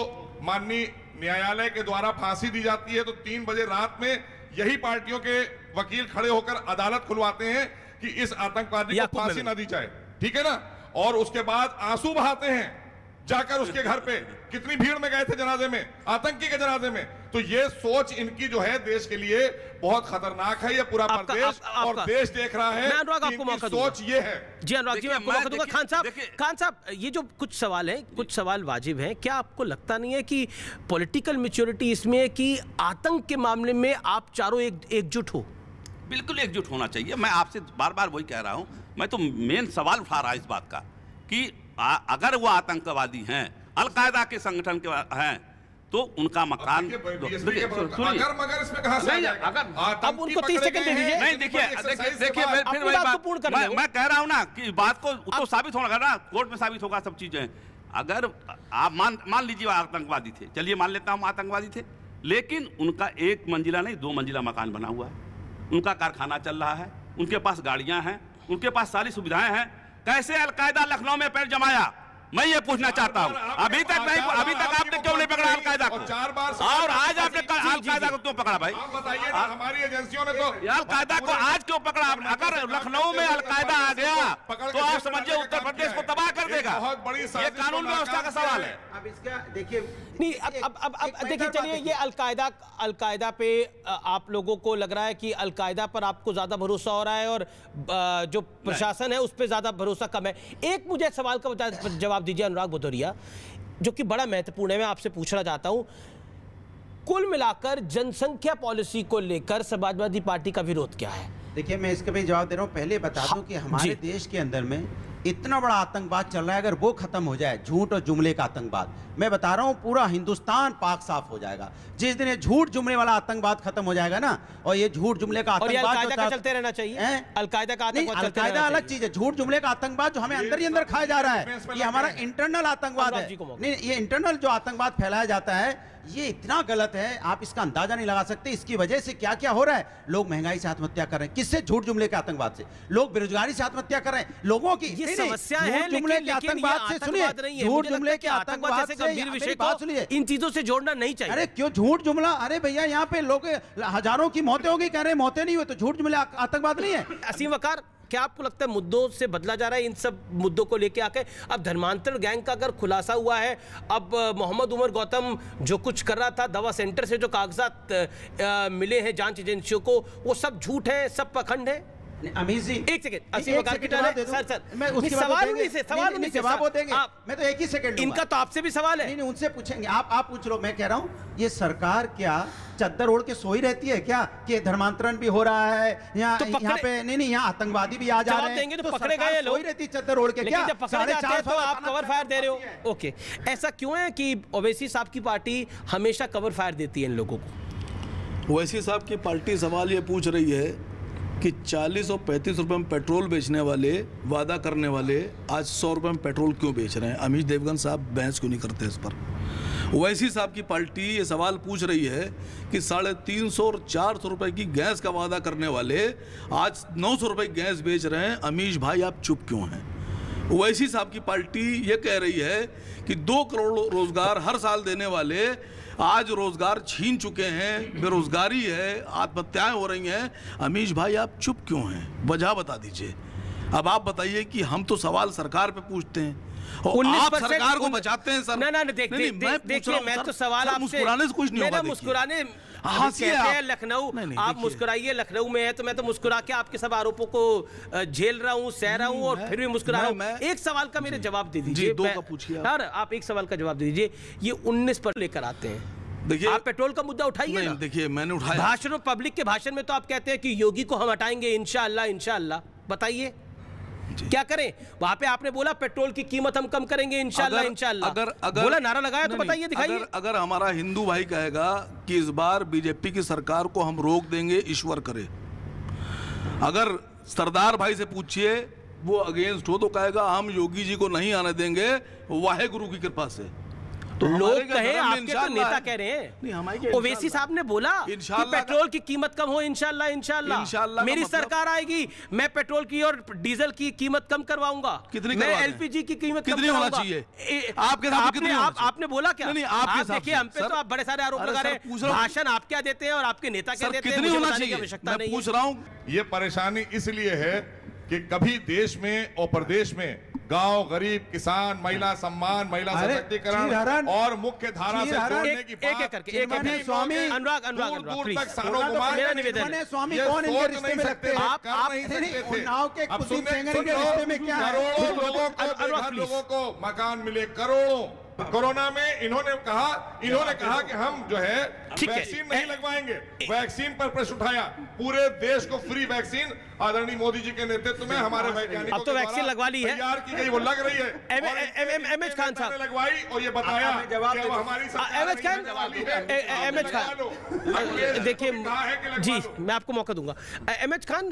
माननीय न्यायालय के द्वारा फांसी दी जाती है, तो 3 बजे रात में यही पार्टियों के वकील खड़े होकर अदालत खुलवाते हैं कि इस आतंकवादी को फांसी ना दी जाए, ठीक है ना, और उसके बाद आंसू बहाते हैं जाकर उसके घर पे। कितनी भीड़ में गए थे जनाजे में, आतंकी के जनाजे में। तो ये सोच इनकी जो है देश के लिए बहुत खतरनाक है। ये पूरा प्रदेश और देश देख रहा है कि इनकी सोच ये है।
जी अनुराग जी, मैं आपको मौका दूंगा। खान साहब, ये जो कुछ सवाल है, कुछ सवाल वाजिब हैं, क्या आपको लगता नहीं है कि पॉलिटिकल मैच्योरिटी इसमें है कि आतंक के मामले में आप चारों एकजुट हो?
बिल्कुल एकजुट होना चाहिए। मैं आपसे बार बार वही कह रहा हूं, मैं तो मेन सवाल उठा रहा इस बात का कि अगर वो आतंकवादी हैं, अलकायदा के संगठन के हैं, तो उनका मकान
अगर मगर इसमें कहां से आएगा?
अब उनको 30 सेकंड दे दीजिए।
नहीं, देखिए मैं कह रहा हूं ना कि बात को तो साबित होगा ना, कोर्ट में साबित होगा सब चीजें। अगर आप मान लीजिए आतंकवादी थे, चलिए मान लेता हूं आतंकवादी थे, लेकिन उनका 1 मंजिला नहीं 2 मंजिला मकान बना हुआ है, उनका कारखाना चल रहा है, उनके पास गाड़ियां हैं, उनके पास सारी सुविधाएं हैं। कैसे अलकायदा लखनऊ में पैर जमाया, मैं ये पूछना चाहता हूं। अभी तक आपने क्यों नहीं पकड़ा अलकायदा को?
4 बार
और आज आपने अलकायदा को क्यों पकड़ा भाई?
आप बताइए ना, हमारी एजेंसियों ने तो
अलकायदा को आज क्यों पकड़ा? अगर लखनऊ में अलकायदा आ गया तो आप समझिए उत्तर प्रदेश को तबाह कर देगा।
बहुत बड़ी
ये कानून व्यवस्था का सवाल है।
अब इसका देखिए
नहीं, अब देखिए, चलिए, ये अलकायदा पे आप लोगों को लग रहा है कि अलकायदा पर आपको ज्यादा भरोसा हो रहा है और जो प्रशासन है उस पर ज्यादा भरोसा कम है। एक मुझे सवाल का जवाब दीजिए अनुराग भदौरिया, जो कि बड़ा महत्वपूर्ण है, मैं आपसे पूछना चाहता हूं। कुल मिलाकर जनसंख्या पॉलिसी को लेकर समाजवादी पार्टी का विरोध क्या है?
देखिए, मैं इसका भी जवाब दे रहा हूं। पहले बता दूं कि हमारे देश के अंदर में इतना बड़ा आतंकवाद चल रहा है, अगर वो खत्म हो जाए, झूठ और जुमले का आतंकवाद, मैं बता रहा हूं पूरा हिंदुस्तान पाक साफ हो जाएगा। जिस दिन ये झूठ जुमले वाला आतंकवाद खत्म हो जाएगा ना, और ये झूठ जुमले का आतंकवाद
चलते रहना चाहिए। अलकायदा का आतंकवाद
अलकायदा अलग चीज है, झूठ जुमले का आतंकवाद जो हमें अंदर ही अंदर खाया जा रहा है, ये हमारा इंटरनल आतंकवाद है। नहीं, ये इंटरनल जो आतंकवाद फैलाया जाता है, ये इतना गलत है, आप इसका अंदाजा नहीं लगा सकते। इसकी वजह से क्या क्या हो रहा है। लोग महंगाई से आत्महत्या कर रहे हैं, किससे? झूठ जुमले के आतंकवाद से। लोग बेरोजगारी से आत्महत्या कर रहे हैं, लोगों की
ये समस्या है।
जुमले के आतंकवाद से सुनिए, झूठ जुमले के आतंकवाद से
गंभीर विषय को सुनिए, इन चीजों से जोड़ना नहीं चाहिए।
अरे क्यों झूठ जुमला? अरे भैया, यहाँ पे लोग हजारों की मौतें हो गई, कह रहे हैं मौतें नहीं हुई, तो झूठ जुमले आतंकवाद नहीं है।
असीम वकार, क्या आपको लगता है मुद्दों से बदला जा रहा है इन सब मुद्दों को लेके आके? अब धर्मांतरण गैंग का अगर खुलासा हुआ है, अब मोहम्मद उमर गौतम जो कुछ कर रहा था, दवा सेंटर से जो कागजात मिले हैं जांच एजेंसियों को, वो सब झूठ है, सब पखंड है।
अमीर जी,
एक सेकंड, असीम वकार की सर
मैं उसके
सवाल
जवाब वो देंगे। मैं तो एक ही सेकंड,
इनका तो आपसे भी सवाल है।
नहीं, उनसे पूछेंगे, आप पूछ लो। मैं कह रहा हूँ, ये सरकार क्या चद्दर ओढ़ के सोई रहती है क्या कि धर्मांतरण भी हो रहा है यहाँ पे? नहीं, यहाँ आतंकवादी भी आ जा रहे हैं,
तो पकड़े गए लोग
रहती चद्दर ओढ़ के क्या?
जब पकड़े जाते हैं तो आप कवर फायर दे रहे हो। ओके, ऐसा क्यों है कि ओवैसी साहब की पार्टी हमेशा कवर फायर देती है इन लोगों को?
ओवैसी साहब की पार्टी सवाल ये पूछ रही है कि 40 और 35 रुपए में पेट्रोल बेचने वाले, वादा करने वाले, आज 100 रुपए में पेट्रोल क्यों बेच रहे हैं? अमीश देवगन साहब बहस क्यों नहीं करते इस पर? ओवैसी साहब की पार्टी ये सवाल पूछ रही है कि 350 और 400 रुपए की गैस का वादा करने वाले आज 900 रुपए की गैस बेच रहे हैं। अमीश भाई, आप चुप क्यों हैं? ओवैसी साहब की पार्टी ये कह रही है कि 2 करोड़ रोजगार हर साल देने वाले आज रोजगार छीन चुके हैं, बेरोजगारी है, आत्महत्याएं हो रही हैं। अमीश भाई, आप चुप क्यों हैं? वजह बता दीजिए। अब आप बताइए कि हम तो सवाल सरकार पे पूछते हैं, और आप
19%
सरकार को बचाते हैं सर।
ना देखिए मैं तो सवाल आपसे,
मुस्कुराने से कुछ नहीं होगा।
मुस्कुराने
हंसिए
कहते हैं
आप।
लखनऊ,
नहीं,
आप
देखिए।
मुस्कुराइए, लखनऊ में है तो मैं तो मुस्कुरा के आपके सब आरोपों को झेल रहा हूँ, सह रहा हूँ और फिर भी मुस्कुरा रहा हूँ। एक सवाल का मेरे जवाब दे दीजिए।
दो का पूछिए
यार, आप एक सवाल का जवाब दे दीजिए। ये 19 पर लेकर आते हैं,
देखिए
आप पेट्रोल का मुद्दा उठाइए ना।
देखिए मैंने उठाया
भाषणों, पब्लिक के भाषण में तो आप कहते हैं कि योगी को हम हटाएंगे इंशाअल्लाह इंशाअल्लाह। बताइए क्या करें? वहां पे आपने बोला पेट्रोल की कीमत हम कम करेंगे इंशाअल्लाह इंशाअल्लाह।
अगर
बोला, नारा लगाया, तो बताइए, दिखाइए।
अगर हमारा हिंदू भाई कहेगा कि इस बार बीजेपी की सरकार को हम रोक देंगे, ईश्वर करे। अगर सरदार भाई से पूछिए, वो अगेंस्ट हो तो कहेगा हम योगी जी को नहीं आने देंगे वाहे गुरु की कृपा से।
तो लोग कहे, आपके तो नेता कह रहे हैं। ओवैसी साहब ने बोला कि पेट्रोल की कीमत कम हो इंशाअल्लाह इंशाअल्लाह। मेरी सरकार आएगी, मैं पेट्रोल की और डीजल की कीमत कम करवाऊंगा।
कितनी?
मैं एलपीजी की कीमत
कितनी होना चाहिए आपके साथ? कितनी?
आपने बोला क्या?
आप
देखिए, हम पे तो आप बड़े सारे आरोप लगा रहे हैं। भाषण आप क्या देते हैं और आपके नेता क्या देते हैं,
कितनी होना
मुझे
चाहिए?
आवश्यकता नहीं।
पूछ रहा हूँ।
ये परेशानी इसलिए है कि कभी देश में और प्रदेश में गांव, गरीब, किसान, महिला सम्मान, महिला सशक्तिकरण और मुख्य धारा से जोड़ने की बात
करके स्वामी अनुराग
दूर तक सालों मेरा निवेदन है।
स्वामी कौन इनके रिश्ते में लगते हैं?
आप
उन्नाव के कुलदीप सेंगर के रिश्ते में क्या है?
करोड़ों लोगों को मकान मिले, करोड़ों। कोरोना में इन्होंने कहा कि हम जो है वैक्सीन नहीं लगवाएंगे। वैक्सीन पर प्रश्न उठाया, पूरे देश को फ्री वैक्सीन आदरणीय मोदी जी के नेतृत्व में हमारे वैज्ञानिकों
अब तो वैक्सीन लगवा ली है,
तैयार की गई, वो लग रही है।
एमएच खान साहब
लगवाई और ये बताया कि अब हमारी
देखिए जी, मैं आपको मौका दूंगा। एमएच खान,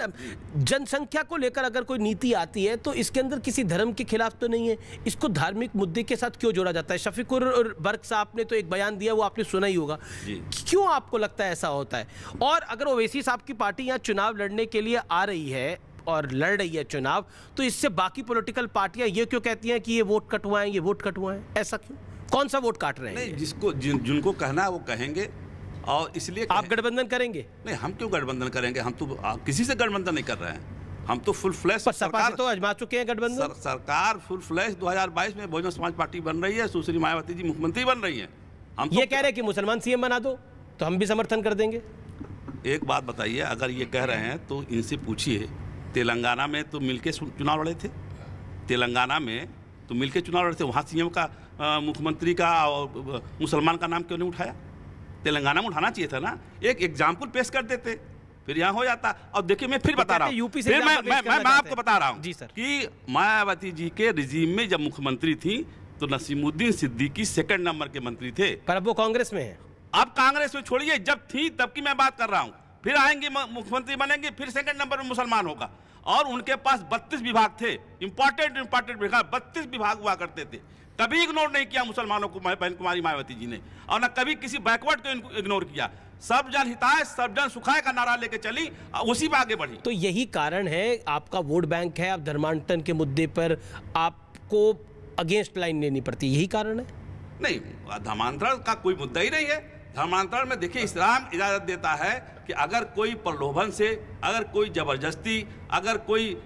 जनसंख्या को लेकर अगर कोई नीति आती है तो इसके अंदर किसी धर्म के खिलाफ तो नहीं है, इसको धार्मिक मुद्दे के साथ क्यों जोड़ा जाता है? शफीकुर बर्क साहब ने तो एक बयान दिया, वो आपने सुना ही होगा। क्यों आपको लगता है ऐसा होता है? और अगर ओवैसी साहब की पार्टी यहाँ चुनाव लड़ने के लिए आ रही है और लड़ रही है चुनाव, तो इससे बाकी पॉलिटिकल पार्टियां ये क्यों कहती हैं कि ये वोट कटवाएं, ये वोट कटवाएं? ऐसा क्यों? कौन सा वोट काट रहे हैं?
नहीं, जिसको जिनको कहना है वो कहेंगे। और इसलिए
आप गठबंधन करेंगे?
नहीं, हम क्यों गठबंधन करेंगे? हम तो किसी से गठबंधन नहीं कर रहे हैं। हम तो फुल फ्लैश
सरकार तो आजमा चुके हैं गठबंधन।
सरकार फुल फ्लैश 2022 में बहुजन समाज पार्टी बन रही है, सुश्री मायावती जी मुख्यमंत्री बन रही हैं। हम
ये कह रहे हैं कि मुसलमान सीएम बना दो, तो हम भी समर्थन कर देंगे।
एक बात बताइए, अगर ये कह रहे हैं तो इनसे पूछिए, तेलंगाना में तो मिलके चुनाव लड़े थे। तेलंगाना में तो मिलके चुनाव लड़े थे, वहाँ सीएम का, मुख्यमंत्री का और मुसलमान का नाम क्यों नहीं उठाया? तेलंगाना में उठाना चाहिए था ना, एक एग्जाम्पल पेश कर देते, फिर यहाँ हो जाता। और देखिए, मैं फिर बता रहा हूँ, फिर मैं आपको बता रहा हूँ कि मायावती जी के रिजीम में जब मुख्यमंत्री थी तो नसीमुद्दीन सिद्दीकी सेकंड नंबर के मंत्री थे।
पर अब वो कांग्रेस में है।
अब कांग्रेस में छोड़िए, जब थी तब की मैं बात कर रहा हूँ। फिर आएंगे, मुख्यमंत्री बनेंगे, फिर सेकंड नंबर में मुसलमान होगा। और उनके पास 32 विभाग थे, इंपॉर्टेंट विभाग, 32 विभाग हुआ करते थे। कभी इग्नोर नहीं किया मुसलमानों को बहन कुमारी मायावती जी ने, और न कभी किसी बैकवर्ड को इग्नोर किया। सब जन हिताय सब जन सुखाय का नारा लेके चली, उसी पे आगे बढ़ी।
तो यही कारण है, आपका वोट बैंक है, आप धर्मांतरण के मुद्दे पर आपको अगेंस्ट लाइन लेनी पड़ती, यही कारण है?
नहीं, धर्मांतरण का कोई मुद्दा ही नहीं है। धर्मांतरण में देखिए, इस्लाम इजाजत देता है कि अगर कोई प्रलोभन से, अगर कोई जबरदस्ती, अगर कोई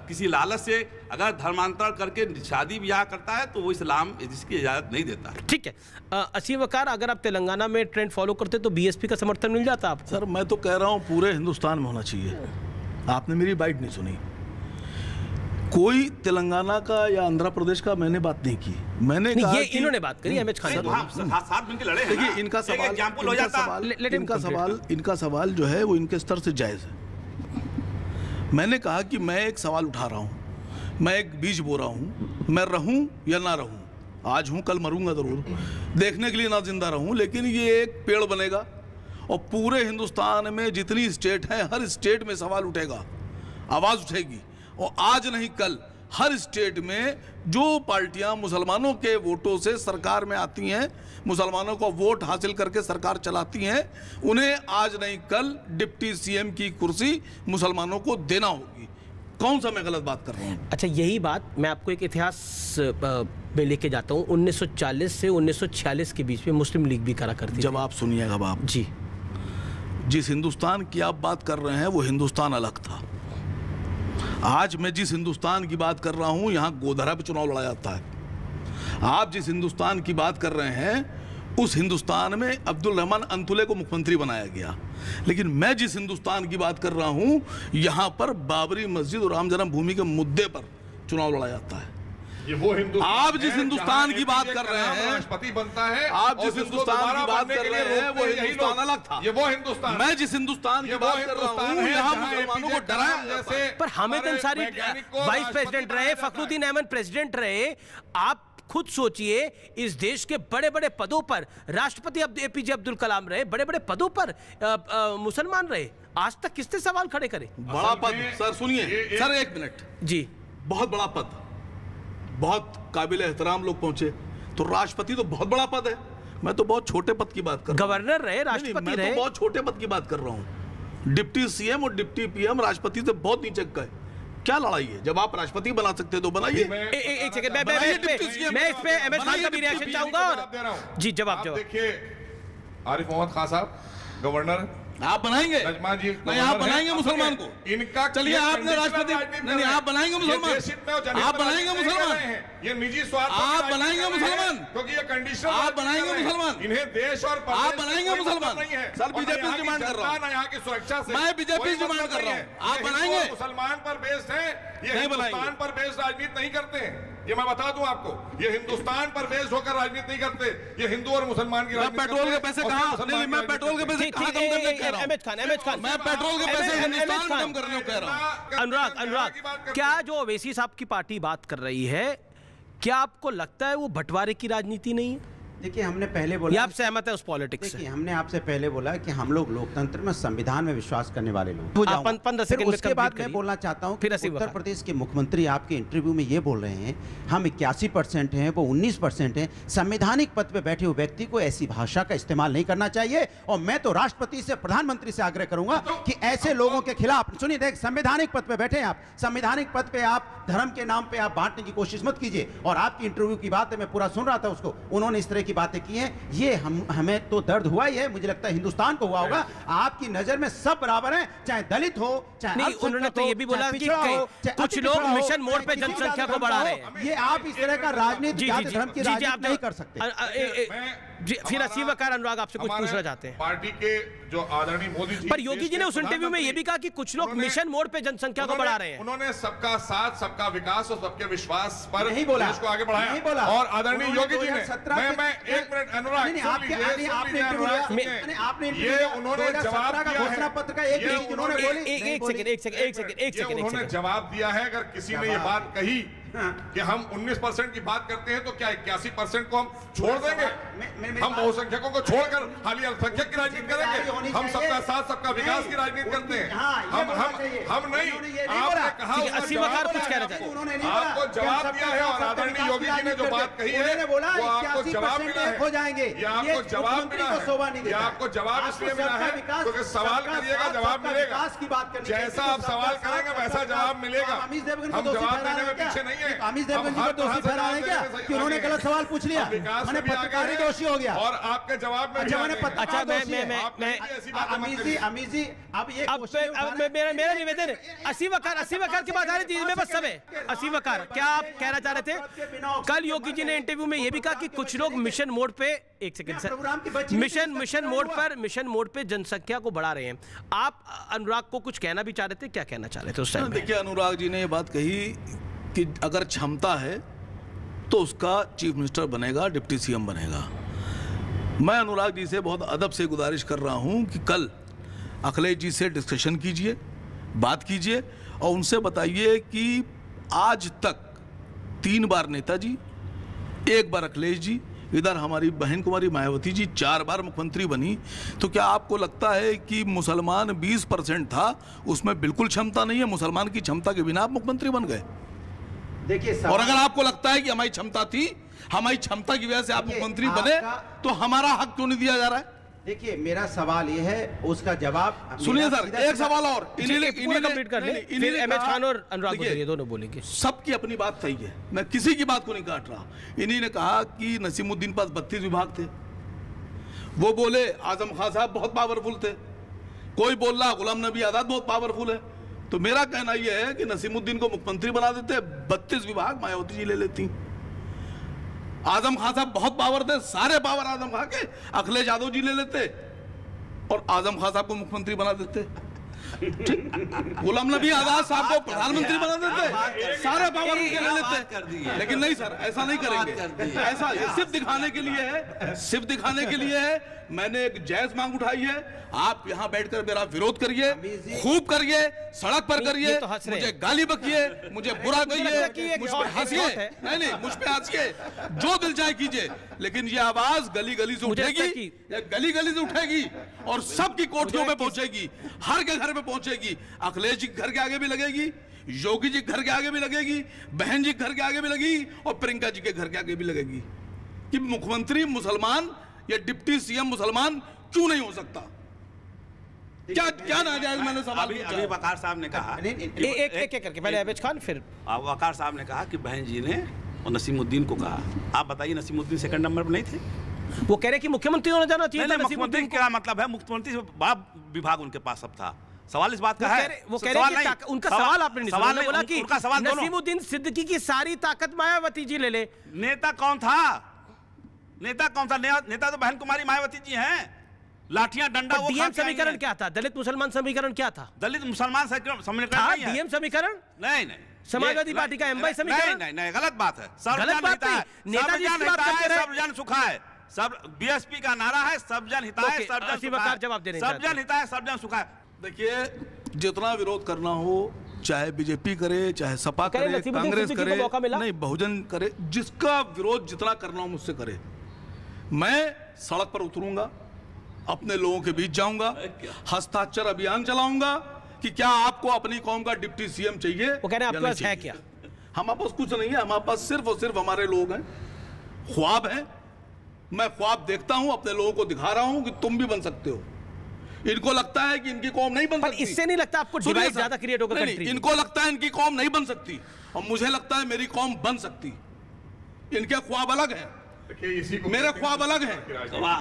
किसी लालच से अगर धर्मांतरण करके शादी ब्याह करता है तो वो इस्लाम इसकी इजाजत नहीं देता।
ठीक है। असीम वकार, अगर आप तेलंगाना में ट्रेंड फॉलो करते तो बीएसपी का समर्थन मिल जाता आपको?
सर, मैं तो कह रहा हूँ पूरे हिंदुस्तान में होना चाहिए। आपने मेरी बाइट नहीं सुनी। कोई तेलंगाना का या आंध्र प्रदेश का मैंने बात नहीं की। मैंने कहा
ये इन्होंने बात करी, एमएच खान
साथ मिलकर लड़े हैं।
देखिए, इनका सवाल जो है वो इनके स्तर से जायज है। मैंने कहा कि मैं एक सवाल उठा रहा हूँ, मैं एक बीज बो रहा हूँ, मैं रहूँ या ना रहूँ, आज हूँ कल मरूंगा जरूर, देखने के लिए ना जिंदा रहूँ, लेकिन ये एक पेड़ बनेगा और पूरे हिंदुस्तान में जितनी स्टेट है हर स्टेट में सवाल उठेगा, आवाज़ उठेगी। और आज नहीं कल हर स्टेट में जो पार्टियां मुसलमानों के वोटों से सरकार में आती हैं, मुसलमानों को वोट हासिल करके सरकार चलाती हैं, उन्हें आज नहीं कल डिप्टी सीएम की कुर्सी मुसलमानों को देना होगी। कौन सा मैं गलत बात कर रहा हूँ?
अच्छा, यही बात मैं आपको एक इतिहास में लेके जाता हूँ। 1940 से 1946 के बीच में मुस्लिम लीग भी करा करती।
जब आप सुनिएगा बाप
जी,
जिस हिंदुस्तान की आप बात कर रहे हैं वो हिंदुस्तान अलग था। आज मैं जिस हिंदुस्तान की बात कर रहा हूं, यहां गोधरा पे चुनाव लड़ा जाता है। आप जिस हिंदुस्तान की बात कर रहे हैं, उस हिंदुस्तान में अब्दुल रहमान अंतुले को मुख्यमंत्री बनाया गया। लेकिन मैं जिस हिंदुस्तान की बात कर रहा हूं, यहां पर बाबरी मस्जिद और राम जन्मभूमि के मुद्दे पर चुनाव लड़ा जाता है।
ये वो हिंदुस्तान
आप जिस हिंदुस्तान की बात कर रहे हैं,
राष्ट्रपति बनता है,
आप जिस हिंदुस्तान की बात कर रहे हैं, वो हिंदुस्तान अलग था।
ये वो हिंदुस्तान,
मैं जिस हिंदुस्तान की बात कर रहा हूं, यहाँ मुसलमानों को डराया जैसे।
पर हामिद अंसारी वाइस प्रेसिडेंट रहे, फखरुद्दीन अहमद प्रेसिडेंट रहे। आप खुद सोचिए, इस देश के बड़े बड़े पदों पर राष्ट्रपति एपीजे अब्दुल कलाम रहे, बड़े बड़े पदों पर मुसलमान रहे। आज तक किसने सवाल खड़े करे?
बड़ा पद सर, सुनिए सर, एक मिनट
जी,
बहुत बड़ा पद, बहुत काबिल एहतराम लोग पहुंचे। तो राष्ट्रपति तो बहुत बड़ा पद है, मैं तो बहुत छोटे पद की बात कर रहा हूं।
गवर्नर रहे, राष्ट्रपति रहे,
मैं तो बहुत छोटे पद की बात कर रहा हूं। डिप्टी सीएम और डिप्टी पीएम राष्ट्रपति से बहुत नीचे गए। क्या लड़ाई है? जब आप राष्ट्रपति बना सकते तो बनाइए।
एक सेकंड, मैं इस पे अहमद खान का भी रिएक्शन चाहूंगा। और जी, जवाब
देखिए, आरिफ मोहम्मद खान साहब गवर्नर,
आप बनाएंगे?
नजमा जी
नहीं, आप बनाएंगे मुसलमान को?
इनका
चलिए, आपने राष्ट्रपति नहीं, आप बनाएंगे मुसलमान? आप बनाएंगे मुसलमान?
ये निजी स्वार्थ,
आप बनाएंगे मुसलमान?
क्योंकि ये कंडीशन,
आप बनाएंगे मुसलमान?
इन्हें देश और
आप बनाएंगे मुसलमान?
नहीं है
सर, बीजेपी से डिमांड कर रहा हूँ,
यहाँ की सुरक्षा से
मैं बीजेपी से डिमांड कर रहा हूँ, आप बनाएंगे?
मुसलमान पर बेस्ड है, ये हिंदुस्तान पर बेस्ड राजनीति नहीं करते हैं। ये मैं बता दूं आपको, ये हिंदुस्तान पर बेस्ड होकर राजनीति नहीं करते, ये हिंदू और मुसलमान की राजनीति।
पेट्रोल के पैसे कहाँ? नहीं, मैं पेट्रोल के पैसे कहाँ कम करने कह रहा हूँ?
अहमद खान,
मैं पेट्रोल के पैसे हिंदुस्तान में कम करने को कह रहा हूँ।
अनुराग, क्या जो ओवैसी साहब की पार्टी बात कर रही है, क्या आपको लगता है वो बंटवारे की राजनीति नहीं है?
देखिए, हमने पहले बोला,
आप सहमत है उस पॉलिटिक्स से?
देखिए, हमने आपसे पहले बोला कि हम लोग लोकतंत्र में, संविधान में विश्वास करने वाले लोग।
15 सेकंड में
उसके बाद मैं बोलना चाहता हूं, फिर उत्तर प्रदेश के मुख्यमंत्री आपके इंटरव्यू में ये बोल रहे हैं हम 81% हैं, वो 19% हैं। संवैधानिक पद पे बैठे हुए व्यक्ति को ऐसी भाषा का इस्तेमाल नहीं करना चाहिए। और मैं तो राष्ट्रपति से, प्रधानमंत्री से आग्रह करूंगा कि ऐसे लोगों के खिलाफ, सुनिए, देख, संवैधानिक पद पे बैठे हैं आप, संवैधानिक पद पे आप धर्म के नाम पे आप बांटने की कोशिश मत कीजिए। और आपकी इंटरव्यू की बात है, मैं पूरा सुन रहा था उसको, उन्होंने इस तरह की बातें की हैं, ये हमें तो दर्द हुआ ही है, मुझे लगता है हिंदुस्तान को हुआ होगा। आपकी नजर में सब बराबर हैं, चाहे दलित हो, चाहे
नहीं। उन्होंने तो ये भी बोला कि कुछ लोग मिशन मोड पे जनसंख्या को बढ़ा रहे हैं।
ये आप इस तरह का राजनीति, धर्म की राजनीति नहीं कर सकते।
फिर असीम वकार, अनुराग आपसे कुछ पूछना चाहते हैं।
पार्टी के जो आदरणीय मोदी जी,
पर योगी जी ने उस इंटरव्यू में ये भी कहा कि कुछ लोग मिशन मोड पे जनसंख्या को बढ़ा रहे हैं।
उन्होंने सबका साथ, सबका विकास और सबके विश्वास पर
नहीं बोला,
देश को आगे बढ़ाया,
नहीं बोला।
और आदरणीय योगी जी ने, मैं एक मिनट अनुराग, ये उन्होंने जवाब दिया है,
पत्र का एक
उन्होंने जवाब दिया है। अगर किसी ने ये बात कही कि हम 19% की बात करते हैं तो क्या 81% को हम छोड़ देंगे? हम बहुसंख्यकों को छोड़कर खाली अल्पसंख्यक की राजनीति करेंगे? हम सबका साथ, सबका विकास की राजनीति करते हैं। हम नहीं। आपने कहा,
कुछ कहना चाहिए,
आपको जवाब दिया है, और आदरणीय योगी जी ने जो बात कही है वो आपको जवाब मिला है।
हो जाएंगे,
ये आपको जवाब मिला है, ये आपको जवाब इसलिए मिला है क्योंकि सवाल करिएगा, जवाब मिलेगा। जैसा आप सवाल करेंगे वैसा जवाब मिलेगा। हम जवाब देने में पीछे नहीं।
अमित देवगन जी को दोषी ठहरा है क्या कि उन्होंने गलत सवाल पूछ लिया? मैंने पत्रकारी दोषी हो गया
और आपके जवाब में
अमित जी, अब ये
मेरा निवेदन है, असीम वकार की बात आ रही थी, मैं बस सब है। असीम वकार, क्या आप कहना चाह रहे थे? कल योगी जी ने इंटरव्यू में ये भी कहा कि कुछ लोग मिशन मोड पे, एक सेकंड सर, मिशन मोड पे जनसंख्या को बढ़ा रहे हैं। आप अनुराग को कुछ कहना भी चाह रहे थे, क्या कहना चाह रहे थे उस टाइम?
देखिए, अनुराग जी ने ये बात कही कि अगर क्षमता है तो उसका चीफ मिनिस्टर बनेगा, डिप्टी सीएम बनेगा। मैं अनुराग जी से बहुत अदब से गुजारिश कर रहा हूं कि कल अखिलेश जी से डिस्कशन कीजिए, बात कीजिए, और उनसे बताइए कि आज तक 3 बार नेताजी, 1 बार अखिलेश जी, इधर हमारी बहन कुमारी मायावती जी 4 बार मुख्यमंत्री बनी। तो क्या आपको लगता है कि मुसलमान 20% था, उसमें बिल्कुल क्षमता नहीं है? मुसलमान की क्षमता के बिना आप मुख्यमंत्री बन गए।
देखिए,
और अगर आपको लगता है कि हमारी क्षमता थी, हमारी क्षमता की वजह से आप मुख्यमंत्री बने, तो हमारा हक क्यों नहीं दिया जा रहा है?
देखिए, मेरा सवाल ये है, उसका जवाब
सुनिए सर, एक सवाल और
कंप्लीट कर ले, फिर अहमद खान और अनुराग दोनों बोलेंगे।
सबकी अपनी बात सही है, मैं किसी की बात को नहीं काट रहा। इन्हीं ने कहा कि नसीमुद्दीन पास 32 विभाग थे, वो बोले आजम खान साहब बहुत पावरफुल थे, कोई बोल रहा गुलाम नबी आजाद बहुत पावरफुल है। तो मेरा कहना यह है कि नसीमुद्दीन को मुख्यमंत्री बना देते, 32 विभाग मायावती जी ले लेती। आजम खान साहब बहुत पावर थे, सारे पावर आजम खान के अखिलेश यादव जी ले लेते और आजम खान साहब को मुख्यमंत्री बना देते। गुलाम नबी आजाद साहब को प्रधानमंत्री बना देते, सारे पावर उनके ले लेते। लेकिन नहीं सर, ऐसा नहीं करेंगे। ऐसा सिर्फ दिखाने के लिए है, सिर्फ दिखाने के लिए है। मैंने एक जायज मांग उठाई है, आप यहाँ बैठकर मेरा विरोध करिए, खूब करिए, सड़क पर करिए, मुझे गाली बकिए, मुझे बुरा कहिए, मुझ पे हंसिए, नहीं मुझ पे हंसिए, जो दिल चाहे कीजिए, लेकिन ये आवाज गली गली से उठेगी, गली गली से उठेगी और सबकी कोठियों में पहुंचेगी, हर के घर में पहुंचेगी। अखिलेश जी घर के आगे भी लगेगी, योगी जी घर के आगे भी लगेगी, बहन जी घर के आगे भी लगेगी और प्रियंका जी के घर के आगे भी लगेगी कि मुख्यमंत्री मुसलमान या डिप्टी सीएम मुसलमान क्यों नहीं हो सकता। क्या नाजायज मैंने सवाल पूछा।
अभी वकार साहब ने कहा,
एक करके पहले अहमद खान फिर
वकार साहब ने कहा कि बहन जी ने और नसीमुद्दीन को कहा। आप बताइए, नसीमुद्दीन सेकंड नंबर पर नहीं थे?
वो कह रहे कि मुख्यमंत्री होना जाना चाहिए।
मुख्यमंत्री क्या मतलब है? मुख्यमंत्री बड़ा विभाग उनके पास सब था। सवाल इस बात का है,
वो कह रहे हैं उनका सवाल आपने नहीं सुना, बोला कि
उनका सवाल
नसीमुद्दीन सिद्दीकी की सारी ताकत मायावती जी ले ले।
नेता कौन था? नेता कौन था? नेता तो बहन कुमारी मायावती जी हैं। लाठियां डंडा वो
डीएम समीकरण क्या था? दलित मुसलमान समीकरण क्या था?
दलित मुसलमान समीकरण
डीएम समीकरण
नहीं,
समाजवादी पार्टी का एमवाई समीकरण
नहीं, गलत बात है। सर्वजन सुखा है, सब बीएसपी का नारा है, सबजन हिताय, सबजन हिताय, सबजन सुखा है।
देखिए, जितना विरोध करना हो, चाहे बीजेपी करे, चाहे सपा करे, कांग्रेस करे, नहीं बहुजन करे, जिसका विरोध जितना करना हो मुझसे करे। मैं सड़क पर उतरूंगा, अपने लोगों के बीच जाऊंगा, हस्ताक्षर अभियान चलाऊंगा कि क्या आपको अपनी कौम का डिप्टी सीएम चाहिए।
वो कह रहे हैं आपके पास है क्या?
हमारे पास कुछ नहीं है, हमारे पास सिर्फ और सिर्फ हमारे लोग हैं, ख्वाब हैं। मैं ख्वाब देखता हूं, अपने लोगों को दिखा रहा हूं कि तुम भी बन सकते हो। इनको लगता है कि इनकी कौम नहीं बन सकती।
इससे नहीं लगता आपको डिवाइड ज्यादा क्रिएट होगा कंट्री?
इनको लगता है इनकी कौम नहीं बन सकती और मुझे लगता है मेरी कौम बन सकती। इनके ख्वाब अलग हैं, मेरे ख्वाब अलग हैं।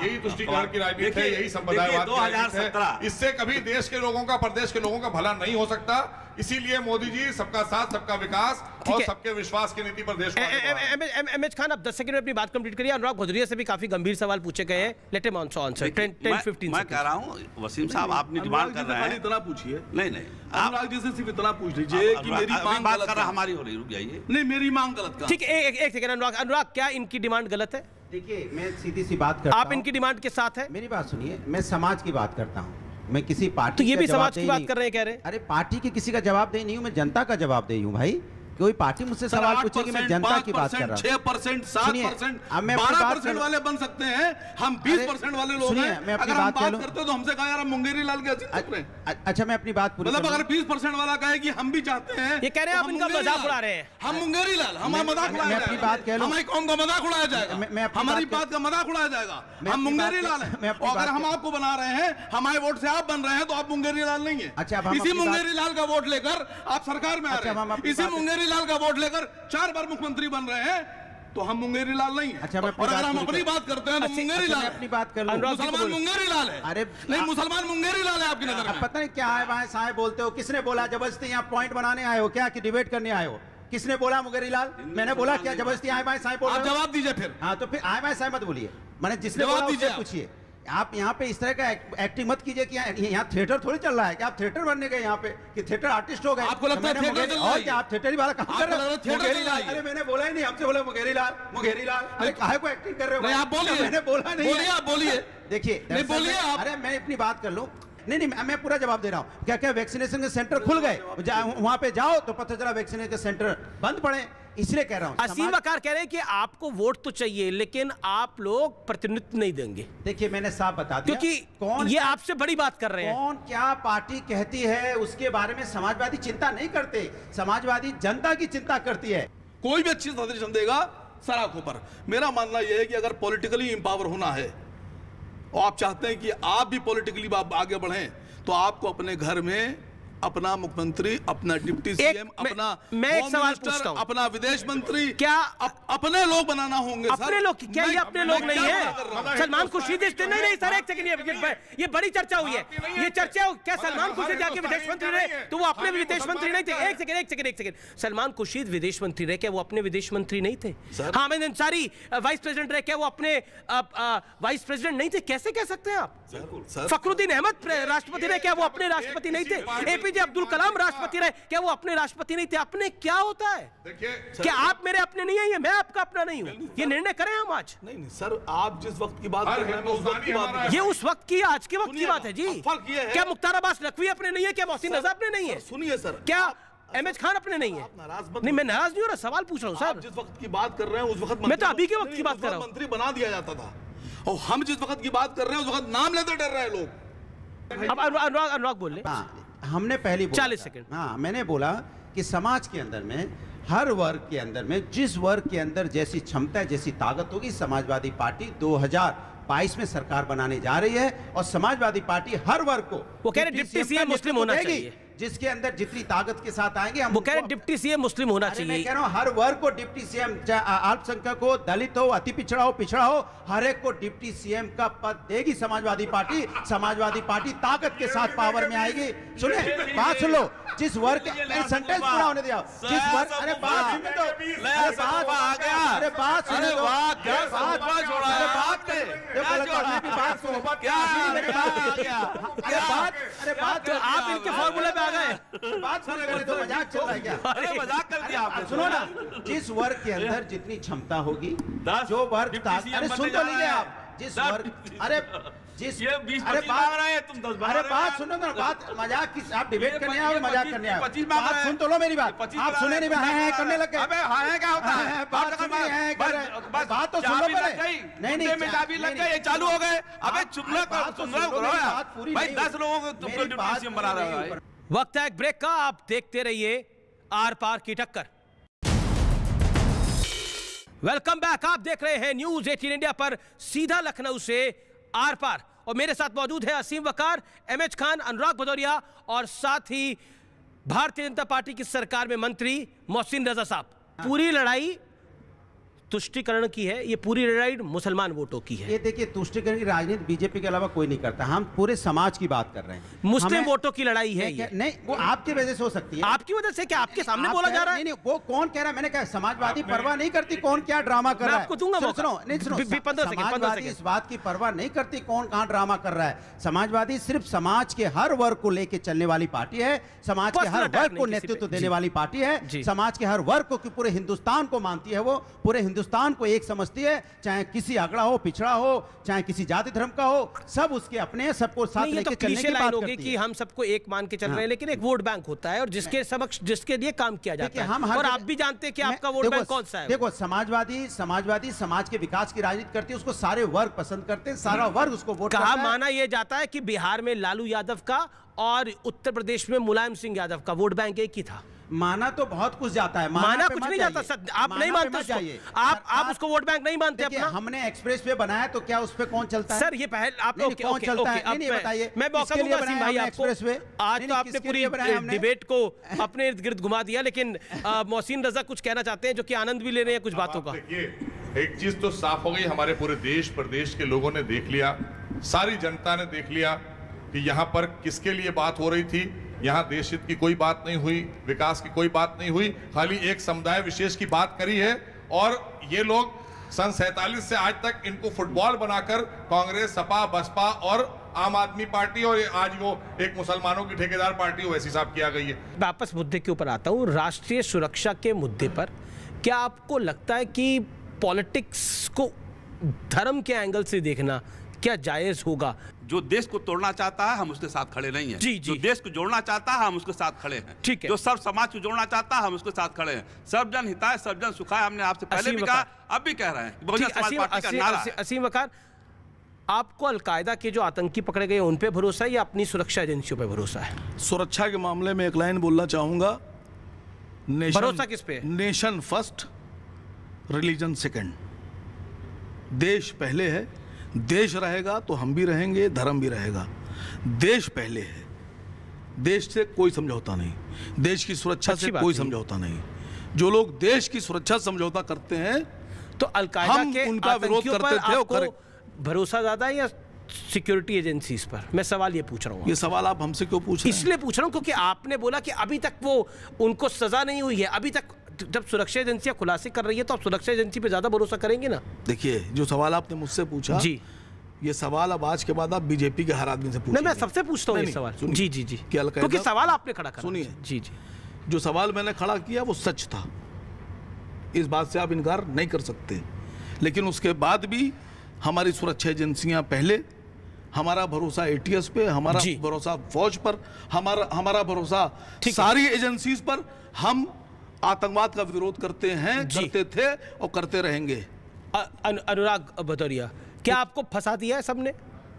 यही तुष्टीकरण की राजनीति है, यही संप्रदायवाद की राजनीति है। इससे कभी देश के लोगों का, प्रदेश के लोगों का भला नहीं हो सकता। इसीलिए मोदी जी सबका साथ, सबका विकास और सबके विश्वास की नीति पर देश को।
एमएच खान, आप 10 सेकंड में अपनी बात कंप्लीट करिए। अनुराग भदौरिया से भी काफी गंभीर सवाल पूछे गए हैं। लेट हिम आंसर 10-15
मैं कह रहा हूं वसीम साहब, आपने डिमांड कर रहे हैं,
इतना पूछिए।
नहीं,
अनुराग जी से सिर्फ इतना पूछ लीजिए कि मेरी मांग
बात कर रहा, हमारी हो रही, रुक जाइए।
नहीं, मेरी मांग गलत।
ठीक है, एक सेकंड अनुराग, क्या इनकी डिमांड गलत है?
देखिए, मैं सीधी सी बात करता हूं।
आप इनकी डिमांड के साथ है?
मेरी बात सुनिए, मैं समाज की बात करता हूं, मैं किसी पार्टी
तो ये भी समाज की बात कर रहे हैं, कह रहे हैं।
अरे पार्टी की किसी का जवाबदेही नहीं हूं, मैं जनता का जवाबदेही हूं भाई। कोई पार्टी मुझसे सवाल पूछे कि मैं जनता की बात कर रहा हूं।
6%, 7%, 12% वाले बन सकते हैं, हम 20% वाले लोग हैं। अगर हम बात करते तो हमसे कहा यार मुंगेरी लाल कैसे चुप रहे?
अच्छा, मैं अपनी बात पूरी,
मतलब अगर 20% वाला कहे कि हम भी चाहते हैं,
ये कह रहे हैं आप इनका मजाक उड़ा रहे हैं।
हम मुंगेरी लाल, हमारा मजाक उड़ाया
जाएगा, अपनी बात कह लूं,
हमारी कौम का मजाक उड़ाया जाएगा, हमारी बात का मजाक उड़ाया जाएगा। हम मुंगेरी लाल हैं, अगर हम आपको बना रहे हैं, हमारे वोट से आप बन रहे हैं, तो आप मुंगेरी लाल नहीं है।
अच्छा,
इसी मुंगेरी लाल का वोट लेकर आप सरकार में आ रहे हैं, इसी मुंगेरी लाल का वोट लेकर 4 बार मुख्यमंत्री बन रहे हैं, तो हम मुंगेरी लाल नहीं है।
अच्छा,
और अगर हम अपनी बात करते हैं तो मुंगेरी लाल
अपनी बात कर लो।
मुसलमान मुंगेरी लाल है।
अरे
नहीं, मुसलमान मुंगेरी लाल है आपकी नजर में।
पता नहीं क्या है, वहां साए बोलते हो। किसने बोला जबरदस्ती यहाँ पॉइंट बनाने आए हो क्या, कि डिबेट करने आए हो? किसने बोला मुंगेरी लाल? मैंने बोला क्या जबरदस्ती आए बाएं साए बोल?
जवाब दीजिए फिर।
हाँ, तो फिर आए बाएं साए मत बोलिए, मैंने जिसने बोला उससे पूछिए। आप यहाँ पे इस तरह का एक्टिंग मत कीजिए कि यहाँ थिएटर थोड़ी चल रहा है कि आप थिएटर बनने गए यहाँ पे, कि थिएटर आर्टिस्ट हो गए।
आपको लगता है थिएटर चल रहा है?
क्या आप थिएटर ही वाला काम कर रहे हो? मुंगेरी लाल, अरे मैंने बोला ही नहीं, हमसे बोला मुंगेरी लाल, मुंगेरी लाल। अरे काहे को एक्टिंग कर रहे हो?
नहीं, आप बोलिए।
मैंने बोला नहीं,
बोलिए, आप बोलिए।
देखिए,
नहीं बोलिए आप।
अरे मैं अपनी बात कर लूं। नहीं, मैं पूरा जवाब दे रहा हूं। क्या वैक्सीनेशन के सेंटर खुल गए? वहां पे जाओ तो पता चला वैक्सीनेशन के सेंटर बंद पड़े। इसलिए कह रहा हूं।
असीम वकार कह रहे हैं कि आपको वोट तो चाहिए, लेकिन आप लोग प्रतिनिधित्व नहीं देंगे।
देखिए, मैंने साफ बता दिया,
क्योंकि ये आपसे बड़ी बात कर रहे हैं।
कौन क्या पार्टी कहती है उसके बारे में समाजवादी चिंता नहीं करते, समाजवादी जनता की चिंता करती है।
कोई भी अच्छी सजेशन देगा सराखों पर। मेरा मानना यह है कि अगर पॉलिटिकली इंपावर होना है और आप चाहते हैं कि आप भी पॉलिटिकली आगे बढ़ें, तो आपको अपने घर में अपना मुख्यमंत्री, अपना डिप्टी सीएम, अपना
मैं एक
होम
सवाल
मिनिस्टर,
पूछता हूं।
अपना विदेश मंत्री,
क्या
अपने लोग बनाना होंगे?
अपने लोग क्या ये अपने लोग नहीं है? सलमान खुर्शीद नहीं सर, एक सेकंड, ये बड़ी चर्चा हुई है, ये चर्चा क्या सलमान खुर्शीद जाके विदेश मंत्री रहे तो वो अपने विदेश मंत्री नहीं थे? एक सेकंड, सलमान खुर्शीद विदेश मंत्री रहे, क्या वो अपने विदेश मंत्री नहीं थे? हामिद अंसारी वाइस प्रेसिडेंट रहे, क्या वो अपने वाइस प्रेसिडेंट नहीं थे? कैसे कह सकते हैं आप? फखरुद्दीन अहमद राष्ट्रपति रहे, क्या वो अपने राष्ट्रपति नहीं थे? एपीजे अब्दुल कलाम राष्ट्रपति रहे, क्या वो अपने राष्ट्रपति नहीं थे? अपने क्या होता है? क्या आप मेरे अपने नहीं है? मैं आपका अपना नहीं हूं? ये निर्णय करें हम आज?
नहीं सर, आप जिस वक्त की बात कर रहे हैं उस वक्त की बात,
ये उस वक्त की, आज के वक्त की बात है जी। क्या मुख्तार अब्बास नकवी अपने नहीं है? क्या मोहसिन रजा अपने नहीं है?
सुनिए सर,
क्या एमएच खान अपने नहीं है? नहीं, मैं नाराज नहीं हो रहा, सवाल पूछ रहा हूँ सर।
जिस वक्त की बात कर रहे हैं उस वक्त
मैं तो अभी के वक्त की बात कर रहा हूँ।
मंत्री बना दिया जाता था, और हम जिस वक्त की बात कर रहे हैं उस वक्त नाम लेते डर रहे हैं लोग।
अब अनुराग बोल ले।
हमने पहली
40 सेकंड।
हाँ, मैंने बोला कि समाज के अंदर में, हर वर्ग के अंदर में, जिस वर्ग के अंदर जैसी क्षमता, जैसी ताकत होगी, समाजवादी पार्टी 2022 में सरकार बनाने जा रही है, और समाजवादी पार्टी हर वर्ग को,
वो कह रहे डिप्टी सीएम मुस्लिम होना चाहिए,
जिसके अंदर जितनी ताकत के साथ आएंगे हम।
वो कह रहे डिप्टी सीएम मुस्लिम होना चाहिए।
मैं कह रहा हूं हर वर्ग को डिप्टी सीएम, चाहे अल्पसंख्यक हो, दलित हो, अति पिछड़ा हो, पिछड़ा हो, हर एक को डिप्टी सीएम का पद देगी समाजवादी पार्टी। समाजवादी पार्टी ताकत के साथ पावर में आएगी। सुने, बात सुन लो, जिस वर्ग सेंटेंस पूरा होने दिया, जिस वर्ग, अरे बात सुनने दो, अरे बात सुनने दो,
आप इनके फॉर्मूले पे आ गए।
बात सुनने दो, मजाक चल रहा है क्या?
अरे मजाक कर दिया आपने।
सुनो ना, जिस वर्ग के अंदर जितनी क्षमता होगी, जो वर्ग, अरे सुन तो लीजिए आप, जिस वर्ग, अरे जिस, अरे बात सुनो ना, बात, मजाक की, आप डिबेट करने आओ, मजाक करने आओ, बात सुन तो लो मेरी बात। आप सुने नहीं, है करने लग गए।
अबे हाँ क्या होता है?
बात तो सुन लो पहले।
नहीं लग गई, चालू हो गए। अबे चुप करो भाई, 10 लोगों को तुम डिप्टी सीएम बना रहे हो।
वक्त है एक ब्रेक का, आप देखते रहिए आर पार की टक्कर। वेलकम बैक, आप देख रहे हैं न्यूज 18 इंडिया पर सीधा लखनऊ से आर पार, और मेरे साथ मौजूद है असीम वकार, एमएच खान, अनुराग भदौरिया, और साथ ही भारतीय जनता पार्टी की सरकार में मंत्री मोहसिन रजा साहब। पूरी लड़ाई तुष्टीकरण की है, ये पूरी लड़ाई मुसलमान वोटों की है।
ये देखिए, तुष्टीकरण की राजनीति बीजेपी के अलावा कोई नहीं करता। हम पूरे समाज की बात कर रहे हैं।
मुस्लिम वोटों की लड़ाई है ये।
नहीं, वो आपकी वजह से हो सकती है।
आपकी वजह से क्या? आपके सामने बोला जा रहा है?
नहीं, वो कौन कह रहा है? मैंने कहा समाजवादी परवाह नहीं करती कौन क्या ड्रामा कर रहा है।
आपको दूंगा मौका।
समाजवादी इस बात की परवाह नहीं करती कौन कहां ड्रामा कर रहा है। समाजवादी सिर्फ समाज के हर वर्ग को लेकर चलने वाली पार्टी है, समाज के हर वर्ग को नेतृत्व देने वाली पार्टी है, समाज के हर वर्ग को, पूरे हिंदुस्तान को मानती है। वो पूरे हिंदुस्तान को एक समझती है, चाहे किसी अगड़ा हो, पिछड़ा हो, चाहे किसी जाति धर्म का हो, सब उसके अपने हैं, सबको साथ लेके चलने की बात करती है।
कि हम सबको एक मान के चल रहे हैं, लेकिन एक वोट बैंक होता है और जिसके समक्ष, जिसके लिए काम किया जाता है, और आप भी जानते हैं कि आपका वोट बैंक कौन सा है।
देखो, समाजवादी समाज के विकास की राजनीति करती है, उसको सारे वर्ग पसंद करते हैं, सारा वर्ग उसको वोट करता है।
माना यह जाता है कि बिहार में लालू यादव का और उत्तर प्रदेश में मुलायम सिंह यादव का वोट बैंक एक ही था।
माना तो बहुत कुछ जाता है,
माना कुछ नहीं जाता सर, आप नहीं मानते, आप उसको वोट बैंक नहीं मानते अपना।
हमने एक्सप्रेस वे बनाया तो क्या उस पे कौन चलता है
सर? ये पहले आप
कौन चलता है, नहीं बताइए।
मैं मौका दूंगा असीम भाई आपको। आज तो आपने पूरी डिबेट को अपने इर्द गिर्द घुमा दिया, लेकिन मोहसिन रजा कुछ कहना चाहते हैं, जो कि आनंद भी ले रहे हैं कुछ बातों का।
एक चीज तो साफ हो गई, हमारे पूरे देश प्रदेश के लोगों ने देख लिया, सारी जनता ने देख लिया कि यहाँ पर किसके लिए बात हो रही थी। यहाँ देश हित की कोई बात नहीं हुई, विकास की कोई बात नहीं हुई, खाली एक समुदाय विशेष की बात करी है। और ये लोग सन 47 से आज तक इनको फुटबॉल बनाकर कांग्रेस, सपा, बसपा और आम आदमी पार्टी, और आज वो एक मुसलमानों की ठेकेदार पार्टी वैसी साहब किया गई है।
वापस मुद्दे के ऊपर आता हूँ, राष्ट्रीय सुरक्षा के मुद्दे पर क्या आपको लगता है कि पॉलिटिक्स को धर्म के एंगल से देखना क्या जायज होगा?
जो देश को तोड़ना चाहता है हम उसके साथ खड़े नहीं हैं। जो देश को जोड़ना चाहता है हम उसके साथ खड़े हैं।
ठीक है।
जो सब समाज को जोड़ना चाहता है हम उसके साथ खड़े हैं। सब जन हिताय, सब जन सुखाय, हमने आपसे पहले भी कहा, अब भी कह रहे हैं। बहुजन समाज पार्टी का नारा है।
असीम वकार, आपको अलकायदा के जो आतंकी पकड़े गए उन पे भरोसा है या अपनी सुरक्षा एजेंसियों पे भरोसा है?
सुरक्षा के मामले में एक लाइन बोलना चाहूंगा,
भरोसा किस पे?
Nation first, religion second. देश पहले है, देश रहेगा तो हम भी रहेंगे, धर्म भी रहेगा। देश पहले है, देश से कोई समझौता नहीं, देश की सुरक्षा से कोई समझौता नहीं। जो लोग देश की सुरक्षा समझौता करते हैं
तो अलकायदा के
उनका विरोध करते थे।
आपको भरोसा ज्यादा है या सिक्योरिटी एजेंसीज पर? मैं सवाल ये पूछ रहा हूँ।
ये सवाल आप हमसे क्यों पूछ रहे हैं?
इसलिए पूछ रहा हूँ क्योंकि आपने बोला कि अभी तक वो उनको सजा नहीं हुई है। अभी तक जब सुरक्षा एजेंसियां खुलासे कर रही है तो आप सुरक्षा एजेंसी पे ज्यादा भरोसा करेंगे ना?
देखिए, जो सवाल आपने मुझसे पूछा
जी,
ये सवाल अब आज के बाद आप बीजेपी के हर आदमी से पूछेंगे।
नहीं, मैं सबसे पूछता हूँ ये सवाल। जी जी जी, क्योंकि सवाल आपने खड़ा करा।
सुनिए,
जी जी,
जो सवाल मैंने खड़ा किया वो सच था, इस बात से आप इनकार नहीं कर सकते। लेकिन उसके बाद भी हमारी सुरक्षा एजेंसियां पहले, हमारा भरोसा एटीएस पे, हमारा भरोसा फौज पर, हमारा भरोसा सारी एजेंसीज पर। हम आतंकवाद का विरोध करते हैं, करते थे और करते रहेंगे।
अनुराग भदौरिया, क्या आपको फंसा दिया है सबने?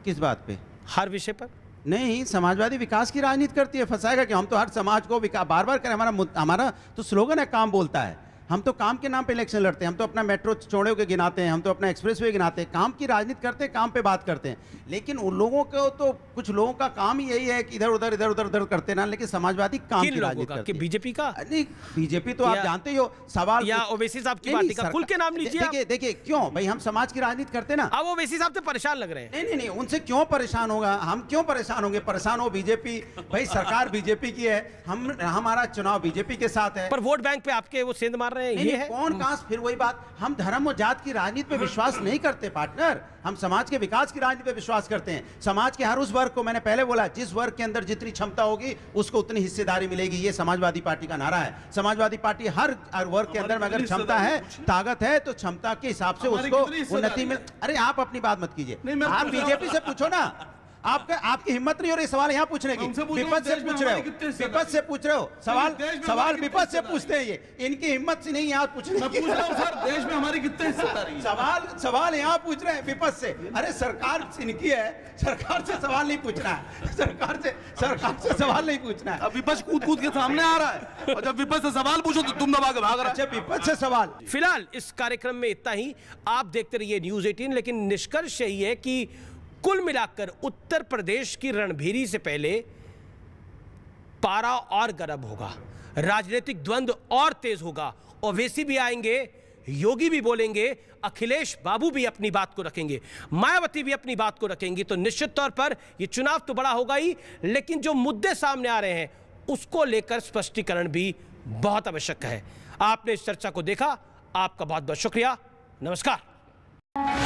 किस बात पे?
हर विषय पर?
नहीं, समाजवादी विकास की राजनीति करती है, फंसाएगा कि हम तो हर समाज को बार बार करें। हमारा तो स्लोगन है, काम बोलता है। हम तो काम के नाम पे इलेक्शन लड़ते हैं, हम तो अपना मेट्रो चौड़े के गिनाते हैं, हम तो अपना एक्सप्रेसवे गिनाते हैं, काम की राजनीति करते हैं, काम पे बात करते हैं। लेकिन उन लोगों को तो, कुछ लोगों का काम ही यही है कि इधर उधर करते ना, लेकिन समाजवादी काम की राजनीति करती है।
बीजेपी का?
नहीं, बीजेपी तो आप जानते ही हो। सवाल
या ओवैसी साहब की पार्टी का खुल के नाम लीजिए।
देखिए क्यों भाई, हम समाज की राजनीति करते ना।
अब ओवैसी साहब से परेशान लग रहे हैं।
नहीं, उनसे क्यों परेशान होगा? हम क्यों परेशान होंगे? परेशान हो बीजेपी, भाई सरकार बीजेपी की है, हमारा चुनाव बीजेपी के साथ है।
पर वोट बैंक पे आपके वो सेंध मार रहे हैं, ये है।
कौन कहां? फिर वही बात, हम धर्म और जात की राजनीति पे विश्वास नहीं करते पार्टनर, हम समाज के विकास की राजनीति पे विश्वास करते हैं। समाज के हर उस वर्ग को, मैंने पहले बोला, जिस वर्ग के अंदर जितनी क्षमता होगी उसको उतनी हिस्सेदारी मिलेगी। ये समाजवादी पार्टी का नारा है। समाजवादी पार्टी हर वर्ग के अंदर में अगर क्षमता है, ताकत है, तो क्षमता के हिसाब से उसको उन्नति मिल। अरे आप अपनी बात मत कीजिए, आप बीजेपी से पूछो ना। आपकी हिम्मत नहीं हो रही सवाल यहाँ पूछने की। विपक्ष से पूछ रहे हो, विपक्ष से पूछ रहे हो सवाल विपक्ष से पूछते हैं। ये इनकी हिम्मत से नहीं यहाँ पूछने की।
सर, देश में हमारी कितनी हिस्सेदारी है?
सवाल यहाँ पूछ रहे हैं विपक्ष से। अरे सरकार इनकी है, सरकार से सवाल नहीं पूछना है, सरकार से सवाल नहीं पूछना है।
अब विपक्ष कूद के सामने आ रहा है, और जब विपक्ष से सवाल पूछो तो तुम दबा के भाग रहे हो।
विपक्ष से सवाल।
फिलहाल इस कार्यक्रम में इतना ही। आप देखते रहिए न्यूज 18। लेकिन निष्कर्ष यही है कि कुल मिलाकर उत्तर प्रदेश की रणभेरी से पहले पारा और गर्म होगा, राजनीतिक द्वंद्व और तेज होगा। ओवैसी भी आएंगे, योगी भी बोलेंगे, अखिलेश बाबू भी अपनी बात को रखेंगे, मायावती भी अपनी बात को रखेंगी। तो निश्चित तौर पर यह चुनाव तो बड़ा होगा ही, लेकिन जो मुद्दे सामने आ रहे हैं उसको लेकर स्पष्टीकरण भी बहुत आवश्यक है। आपने इस चर्चा को देखा, आपका बहुत बहुत शुक्रिया। नमस्कार।